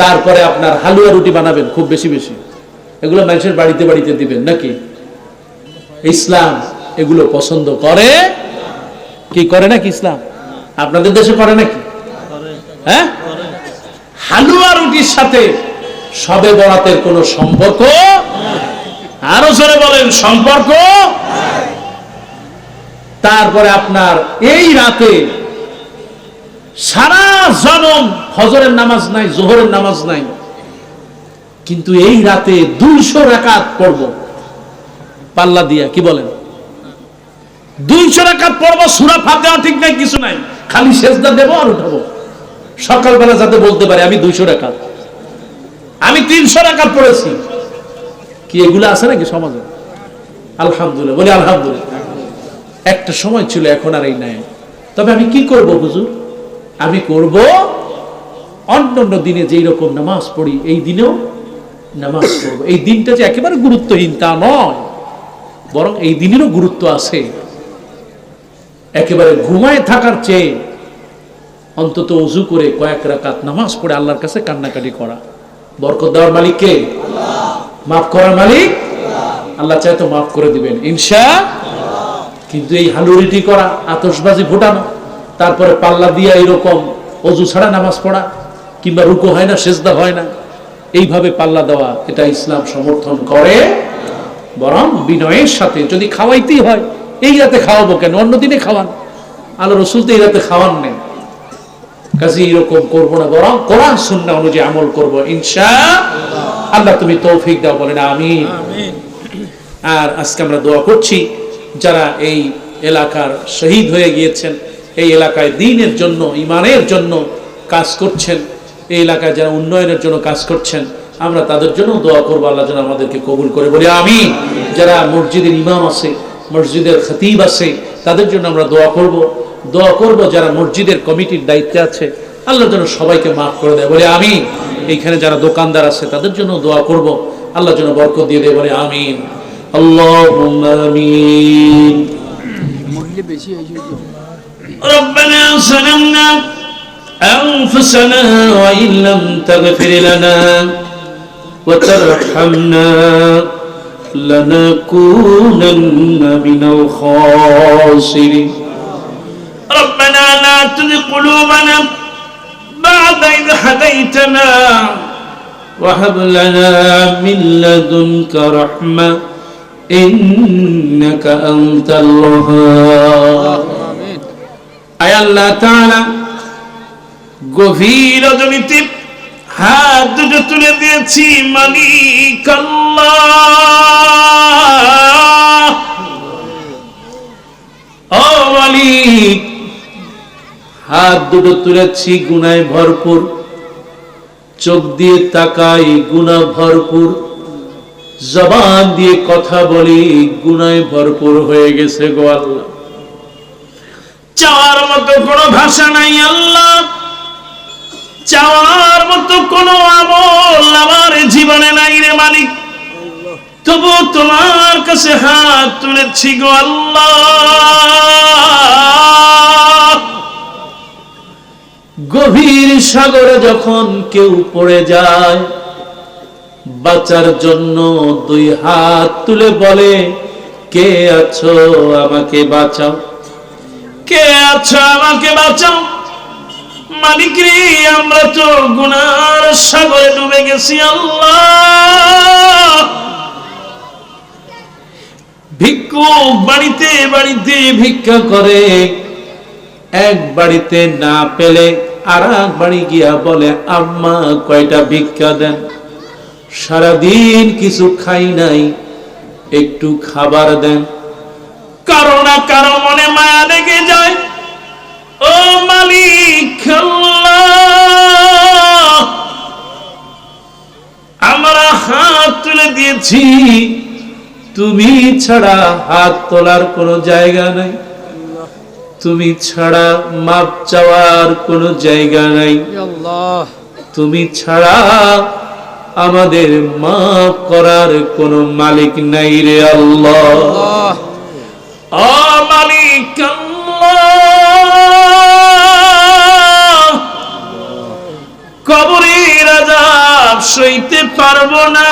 তারপরে আপনার হালুয়া রুটি বানাবেন খুব বেশি বেশি, এগুলো মানুষের বাড়িতে বাড়িতে দিবেন নাকি? ইসলাম এগুলো পছন্দ করে কি করে নাকি? ইসলাম আপনাদের দেশে করে নাকি? হ্যাঁ, হালুয়া রুটির সাথে শবে বরাতের কোনো সম্পর্ক? আরো জোরে বলেন, সম্পর্ক। তারপরে আপনার এই রাতে সারা জনম ফজরের নামাজ নাই, জোহরের নামাজ নাই, কিন্তু এই রাতে 200 রাকাত পড়ব পাল্লা দিয়া, কি বলেন? 200 রাকাত পড়ব, সূরা ফাতিহা ঠিক নাই, কিছু নাই, খালি সেজদা দেব আর উঠাবো। সকালবেলা যাতে বলতে পারে আমি 200 রাকাত, আমি 300 রাকাত পড়েছি। কি এগুলো আছে নাকি সমাজে? আলহামদুলিল্লাহ, বলি আলহামদুলিল্লাহ। একটা সময় ছিল, এখন আর এই নাই। তবে আমি কি করব হুজুর? আমি করব অন্যান্য দিনে যেই রকম নামাজ পড়ি এই দিনেও নামাজ পড়ব। এই দিনটা যে একেবারে গুরুত্বহীন তা নয়, বরং এই দিনেরও গুরুত্ব আছে। একেবারে ঘুমায় থাকার চেয়ে অন্তত ওযু করে কয়েক রাকাত নামাজ পড়ে আল্লাহর কাছে কান্নাকাটি করা। বরকত দেওয়ার মালিক কে? মাফ করার মালিক আল্লাহ। চাই তো মাফ করে দিবেন ইনশাআল্লাহ। কিন্তু এই হালুরিটি করা, আতশবাজি ফোটানো, তারপরে পাল্লা দিয়া এরকম ওযু ছাড়া নামাজ পড়া, কিংবা রুকু হয় না, সেজদা হয় না, এইভাবে পাল্লা দেওয়া, এটা ইসলাম সমর্থন করে। বরং বিনয়ের সাথে যদি খাওয়াইতেই হয়, এই রাতে খাওয়াবো কেন, অন্য দিনে খাওয়ান। আল্লাহ রাসূল তো এই রাতে খাওয়ান নেই, কাজে এরকম করবো না, বরং কোরআন সুন্নাহ অনুযায়ী আমল করব ইনশাআল্লাহ। আল্লাহ তুমি তৌফিক দাও, বলেন আমিন। আর আজকে আমরা দোয়া করছি যারা এই এলাকার শহীদ হয়ে গিয়েছেন, এই এলাকায় দ্বীনের জন্য, ঈমানের জন্য কাজ করছেন, এই এলাকায় যারা উন্নয়নের জন্য কাজ করছেন, আমরা তাদের জন্য দোয়া করবো, আল্লাহ যেন আমাদেরকে কবুল করে, বলি আমিন। যারা মসজিদের ইমাম আছে, মসজিদের খতিব আছে, তাদের জন্য আমরা দোয়া করব। যারা মসজিদের কমিটির দায়িত্বে আছে, আল্লাহ যেন সবাইকে মাফ করে দেয়, বলে আমিন। এইখানে যারা দোকানদার আছে তাদের জন্য দোয়া করব, আল্লাহ যেন বরকত দিয়ে দেয়, বলে আমিন। আল্লাহুম্মা আমিন। ربنا ظلمنا أنفسنا وإن لم تغفر لنا وترحمنا لنكونن من الخاسرين ربنا لا تزغ قلوبنا بعد إذ هديتنا وهب لنا من لدنك رحمة إنك أنت الوهاب আয় আল্লাহ তাআলা, গভীর রজনীতে হাত দুটো তুলে দিয়েছি, মালিক আল্লাহ, ও মালিক, হাত দুটো তুলেছি গুনাহে ভরপুর, চোখ দিয়ে তাকাই গুনাহ ভরপুর, জবান দিয়ে কথা বলি গুনাহে ভরপুর হয়ে গেছে গো আল্লাহ। চাওয়ার মতো কোনো ভাষা নাই আল্লাহ, চাওয়ার মতো কোনো আমল আমার জীবনে নাই রে মালিক, তবু তোমার কাছে হাত তুলেছি গো আল্লাহ। গভীর সাগরে যখন কেউ পড়ে যায়, বাঁচার জন্য দুই হাত তুলে বলে, কে আছো আমাকে বাঁচাও, কে আছো আমাকে বাঁচাও। মালিক রে, আমরা তো গুনার সাগরে ডুবে গেছি আল্লাহ। ভিক্ষুক বাড়িতে বাড়িতে ভিক্ষা করে, এক বাড়িতে না পেলে আর এক বাড়ি গিয়া বলে, আম্মা কয়টা ভিক্ষা দেন, সারাদিন কিছু খাই নাই, একটু খাবার দেন। কারো না কারো মনে মায়া লেগে যায়, ও মালিক আল্লাহ, আমরা হাত তুলে দিয়েছি, তুমি ছাড়া হাত তোলার কোনো জায়গা নাই, তুমি ছাড়া মাপ চাওয়ার কোনো জায়গা নাই, তুমি ছাড়া আমাদের মাফ করার কোনো মালিক নাই রে আল্লাহ। ও মালিক আল্লাহ, কবরের আযাব সইতে পারবো না,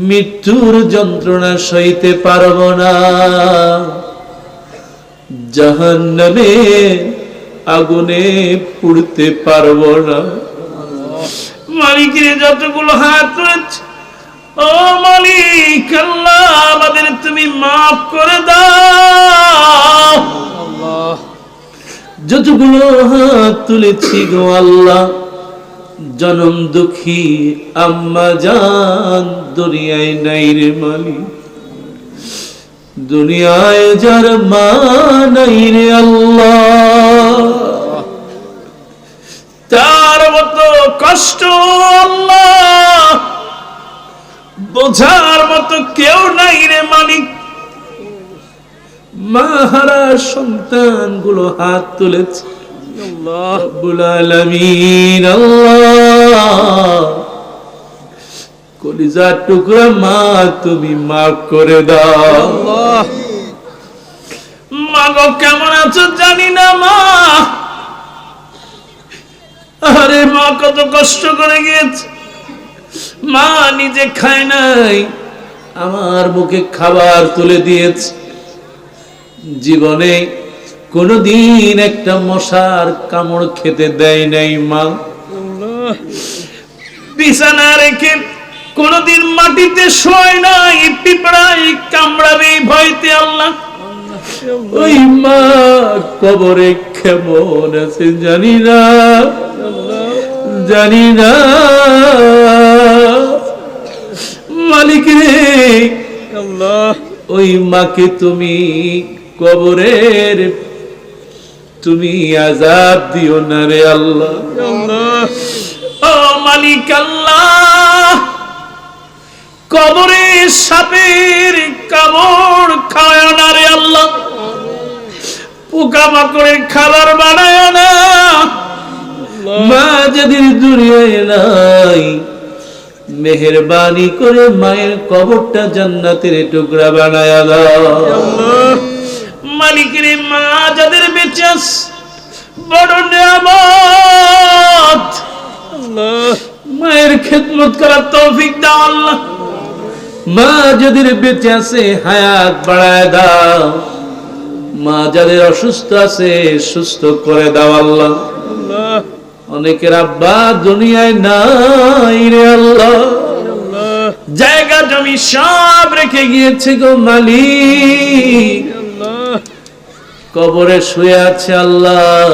মৃত্যুর যন্ত্রণা সইতে পারবো না, জাহান্নামে আগুনে পুড়তে পারবো না। মালিকের যতগুলো হাত রয়েছে, ও মালিক আল্লাহ আমাদের তুমি মাফ করে দাও। যতগুলো হাত তুলেছি গো আল্লাহ, জনম দুঃখী আম্মা জান দুনিয়ায় নাই রে মালিক, দুনিয়ায় যার মা নাই রে আল্লাহ, তার মতো কষ্ট আল্লাহ বোঝার মতো কেউ নাই রে মালিক। মাহারা সন্তান গুলো হাত তুলেছে, রব্বুল আলামিন আল্লাহ কলিজার টুকরা মা তুমি মাফ করে দাও। মা গো কেমন আছো জানি না মা, আরে মা কত কষ্ট করে গিয়েছে, মা নিজে খায় নাই, আমার মুখে খাবার তুলে দিয়েছে, জীবনে কোনদিন একটা মশার কামড় খেতে দেয় নাই মা, বিছানা রেখে কোনদিন মাটিতে শোয় নাই, পিঁপড়ায় কামড়াবে ভয়তে আল্লাহ। ওই মা কবরে কেমন আছে জানি না, জানি না মালিক রে, ওই মাকে তুমি কবরের তুমি আযাব দিও না রে আল্লাহ। ও মালিক আল্লাহ, কবরে সাপের কামড় খায় না রে আল্লাহ, পোকামাকড়ের খাবার বানায় না, মা যাদের দুনিয়ায় নাই মেহেরবানি করে মায়ের কবরটা জান্নাতের টুকরা বানায়া দাও। মালিকের মা যাদের বেঁচে আছে বড় নিয়ামত, মায়ের খেদমত করার তৌফিক দাও আল্লাহ। মা যাদের বেঁচে আছে হায়াত বাড়ায় দাও, মা যাদের অসুস্থ আছে সুস্থ করে দাও আল্লাহ। অনেকের আব্বা দুনিয়ায় নাই রে আল্লাহ, জায়গা জমি সব রেখে গিয়েছে গো মালিক, কবরে শুয়ে আছে আল্লাহ,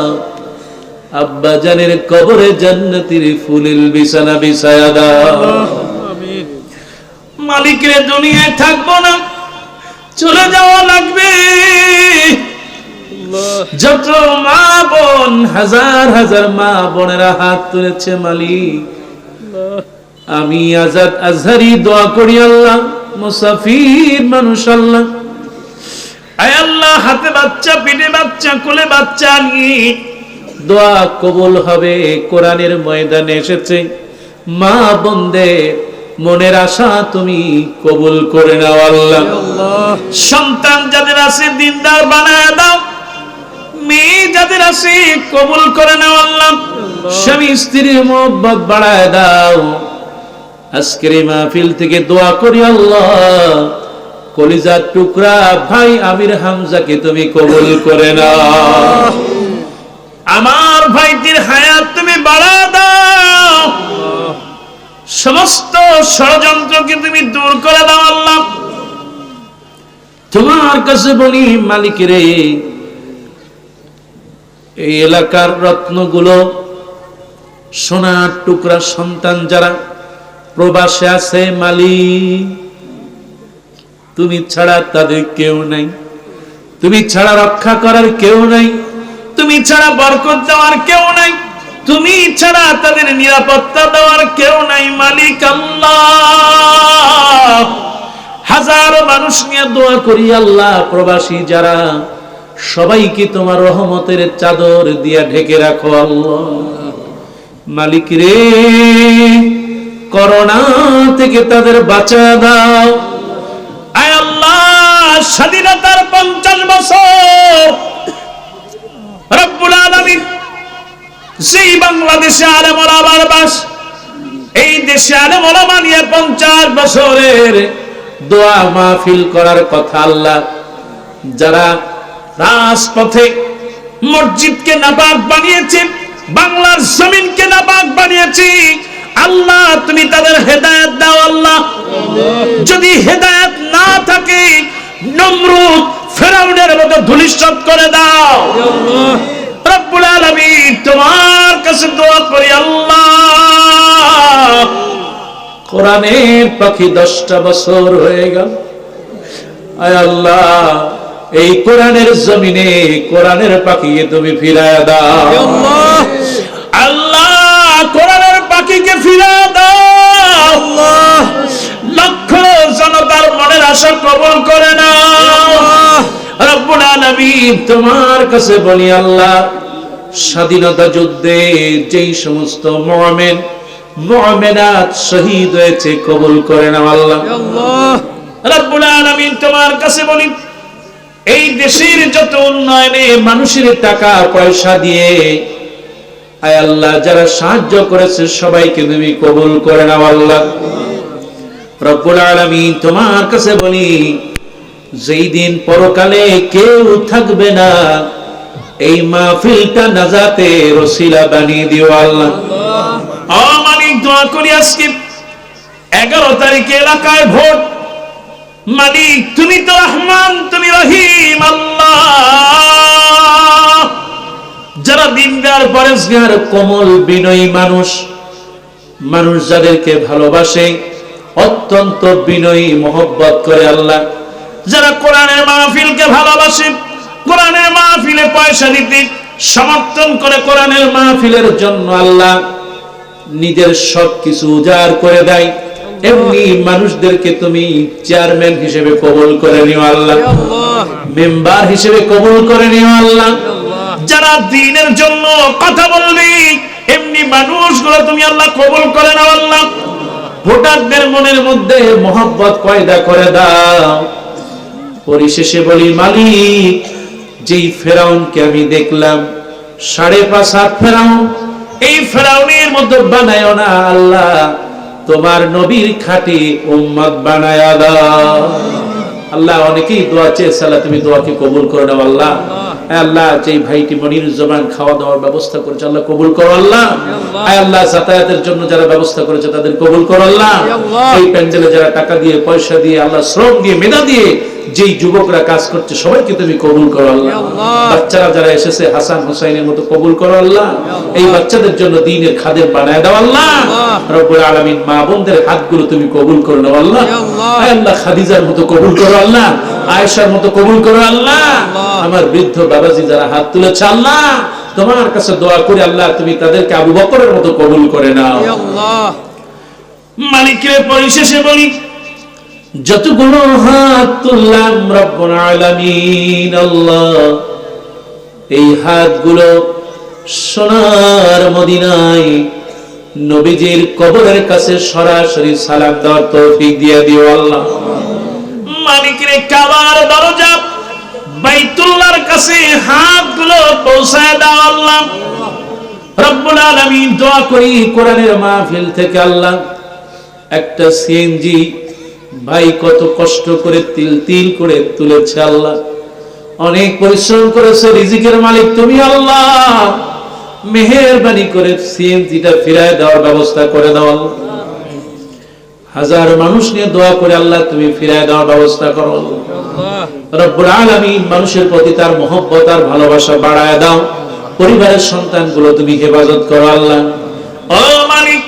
আব্বা জানের কবরে জান্নাতের ফুলের বিছানা বিছায়া দাও। মালিকের দুনিয়ায় থাকবো না, চলে যাওয়া লাগবে। যত মা বোন হাজার হাজার মা বোনেরা হাত তুলেছে মালিক, আমি আজাদ আজহারি দোয়া করি আল্লাহ, মুসাফির মানুষ আল্লাহ, আয় আল্লাহ হাতে বাচ্চা পিঠে বাচ্চা কোলে বাচ্চা নিয়ে দোয়া কবুল হবে। কোরআনের ময়দানে এসেছে, মা বোনদের মনের আশা তুমি কবুল করে নাও আল্লাহ। সন্তান যাদের আছে দিনদার বানায় দাও, মেয়ে যাদের আছে কবুল করে নাও আল্লাহ। স্বামী স্ত্রীর মোহব্বত বাড়ায় দাও। আজকের এই মাহফিল থেকে দোয়া করি আল্লাহ, কলিজার টুকরা ভাই আমির হামজাকে তুমি কবুল করে নাও। আমার ভাইটির হায়াত তুমি বাড়ায় দাও, সমস্ত ষড়যন্ত্রকে তুমি দূর করে দাও আল্লাহ। তোমার কাছে বলি মালিক রে, এই এলাকার রত্নগুলো সোনার টুকরা সন্তান যারা প্রবাসে আছে মালিক, তুমি ছাড়া তাদের কেউ নাই, তুমি ছাড়া রক্ষা করার কেউ নাই, তুমি ছাড়া বরকত দেওয়ার কেউ নাই, তুমি ছাড়া তাদের নিরাপত্তা দেওয়ার কেউ নাই মালিক আল্লাহ। হাজারো মানুষ নিয়ে দোয়া করি আল্লাহ, প্রবাসী যারা সবাইকে তোমার রহমতের চাদর দিয়া ঢেকে রাখো আল্লাহ। মালিক রে, করোনা থেকে তাদের বাঁচা দাও। আয় আল্লাহ, স্বাধীনতার 50 বছর রব্বুল আলামিন যেই বাংলাদেশে আলেম ওলামার বাস, এই দেশে আলেম ওলামা নিয়ে 50 বছরের দোয়া মাহফিল করার কথা আল্লাহ, যারা রাজপথে মসজিদকে নাপাক বানিয়েছে, বাংলার জমিনকে নাপাক বানিয়েছে, আল্লাহ তুমি তাদের হেদায়েত দাও আল্লাহ। যদি হেদায়েত না থাকে নমরুদ ফেরাউনের মতো ধূলিসাৎ করে দাও রব্বুল আলামিন। তোমার কাছে দোয়া করি আল্লাহ, কোরআনের পাখি 10টা বছর হয়ে গেল, আয় আল্লাহ এই কোরআনের জমিনে কোরআনের পাখিকে তুমি ফিরায়া দাও আল্লাহ, কোরআনের পাখিকে ফিরায়া দাও আল্লাহ। লক্ষ জনতার মনের আশা কবুল করে নাও রব্বুল আলামিন। তোমার কাছে বলি আল্লাহ, স্বাধীনতা যুদ্ধে যেই সমস্ত মুমিন মুমিনাত শহীদ হয়েছে কবুল করে নাও আল্লাহ রব্বুল আলামিন। তোমার কাছে বলি, এই দেশের যত উন্নয়নে মানুষের টাকা পয়সা দিয়ে আয় আল্লাহ যারা সাহায্য করেছে সবাইকে তুমি কবুল করে নাও আল্লাহ রব্বুল আলামিন। তোমার কাছে বলি, যেই দিন পরকালে কেউ থাকবে না, এই মাহফিলটা নাজাতের ওসিলা বানিয়ে দিও আল্লাহ। মালিক দোয়া করি, আজকে 11 তারিখে এলাকায় ভোট, মালিক তুমি তো রহমান, তুমি রহিম আল্লাহ। যারা দিনদার পরেশগার কোমল বিনয়ী মানুষ, মানুষ যাদেরকে ভালোবাসে, অত্যন্ত বিনয়ী মহব্বত করে আল্লাহ, যারা কোরআনের মাহফিলকে ভালোবাসে, কোরআনের মাহফিলে পয়সা দিতে সমর্থন করে, কোরআনের মাহফিলের জন্য আল্লাহ নিজের সবকিছু উজাড় করে দেয়, এমনি মানুষদেরকে তুমি চেয়ারম্যান হিসেবে কবুল করে নিও আল্লাহ, মেম্বার হিসেবে কবুল করে নিও আল্লাহ। যারা দ্বীনের জন্য কথা বলবে এমনি মানুষগুলো তুমি আল্লাহ কবুল করে নাও আল্লাহ। ভোটারদের মনের মধ্যে মহব্বত পয়দা করে দাও। পরিশেষে বলি, মালিক যেই ফেরাউনকে আমি দেখলাম 5.5 হাত ফেরাউন, এই ফেরাউনের মধ্যে বানায়ও না আল্লাহ, তোমার নবীর খাঁটি উম্মত বানায়া দাও আল্লাহ। অনেকেই দোয়া চেয়েছে আল্লাহ, তুমি দোয়াকে কবুল করে নাও আল্লাহ। আল্লাহ যেই ভাইটি মনিরুজ্জামান খাওয়া দাওয়ার ব্যবস্থা করেছে আল্লাহ কবুল করো আল্লাহ। আল্লাহ যাতায়াতের জন্য যারা ব্যবস্থা করেছে তাদের কবুল করো আল্লাহ। এই প্যান্ডেলে যারা টাকা দিয়ে পয়সা দিয়ে আল্লাহ শ্রম দিয়ে মেধা দিয়ে যেই যুবকরা কাজ করছে সবাইকে তুমি কবুল করো আল্লাহ। বাচ্চারা যারা এসেছে হাসান হুসাইনের মতো কবুল করো আল্লাহ। এই বাচ্চাদের জন্য দ্বীনের খাদেম বানায় দাও আল্লাহ রব্বুল আলামিন। মা বোনদের হাতগুলো তুমি কবুল করে নাও আল্লাহ। আল্লাহ খাদিজার মতো কবুল করো আল্লাহ, আয়েশার মতো কবুল করো আল্লাহ। আমার বৃদ্ধ বাবাজি যারা হাত তুলেছে আল্লাহ, তোমার কাছে দোয়া করি আল্লাহ তুমি তাদেরকে আবু বকরের মতো কবুল করে নাও মালিকের। পরিশেষে বলি, যতগুলো হাত তুললাম রব্বুল আলামিন আল্লাহ, এই হাতগুলো সোনার মদিনায় নবীজির কবরের কাছে সরাসরি সালাম দেওয়ার তৌফিক দিয়ে দিও আল্লাহ। মালিকের কাবার দরজা বাইতুল্লাহর কাছে হাতগুলো পৌঁছায় দাও আল্লাহ রব্বুল আলামিন। দোয়া করি কোরআনের মাহফিল থেকে আল্লাহ একটা সিএনজি ভাই কত কষ্ট করে তিল তিল করে তুলেছে আল্লাহ, অনেক পরিশ্রম করেছে, রিজিকের মালিক তুমি আল্লাহ, মেহেরবানি করে সিএনজিটা ফিরায় দেওয়ার ব্যবস্থা করে দাও আল্লাহ। হাজার মানুষ নিয়ে দোয়া করে আল্লাহ তুমি ফিরায় দেওয়ার ব্যবস্থা করো আল্লাহ রব্বুল আলামিন। মানুষের প্রতি তার মহব্বত আর ভালোবাসা বাড়ায় দাও, পরিবারের সন্তানগুলো তুমি হেফাজত করো আল্লাহ। ও মালিক,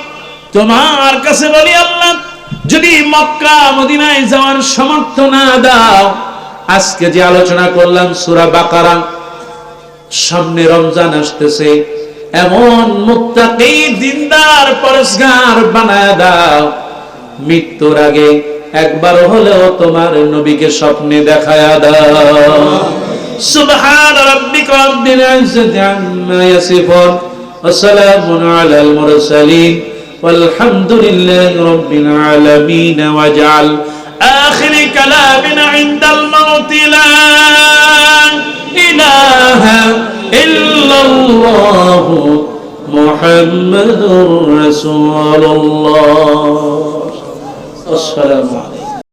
তোমার কাছে বলি আল্লাহ, যদি মক্কা মদিনায় যাওয়ার সামর্থ্য না দাও, আজকে যে আলোচনা করলাম সূরা বাকারা, সামনে রমজান আসতেছে, এমন মুত্তাকি দিনদার পরেশগার বানায় দাও, মৃত্যুর আগে একবার হলেও তোমার নবীকে স্বপ্নে দেখায়া দাও। সুবহান রাব্বিকা রাব্বিল ইজ্জাতি আম্মা ইয়াসিফুন ওয়া সালামুন আলাল মুরসালিন والحمد لله رب العالمين واجعل آخر كلامنا عند الموت لا إله إلا الله মুহাম্মাদুর রাসূলুল্লাহ। আসসালামু আলাইকুম।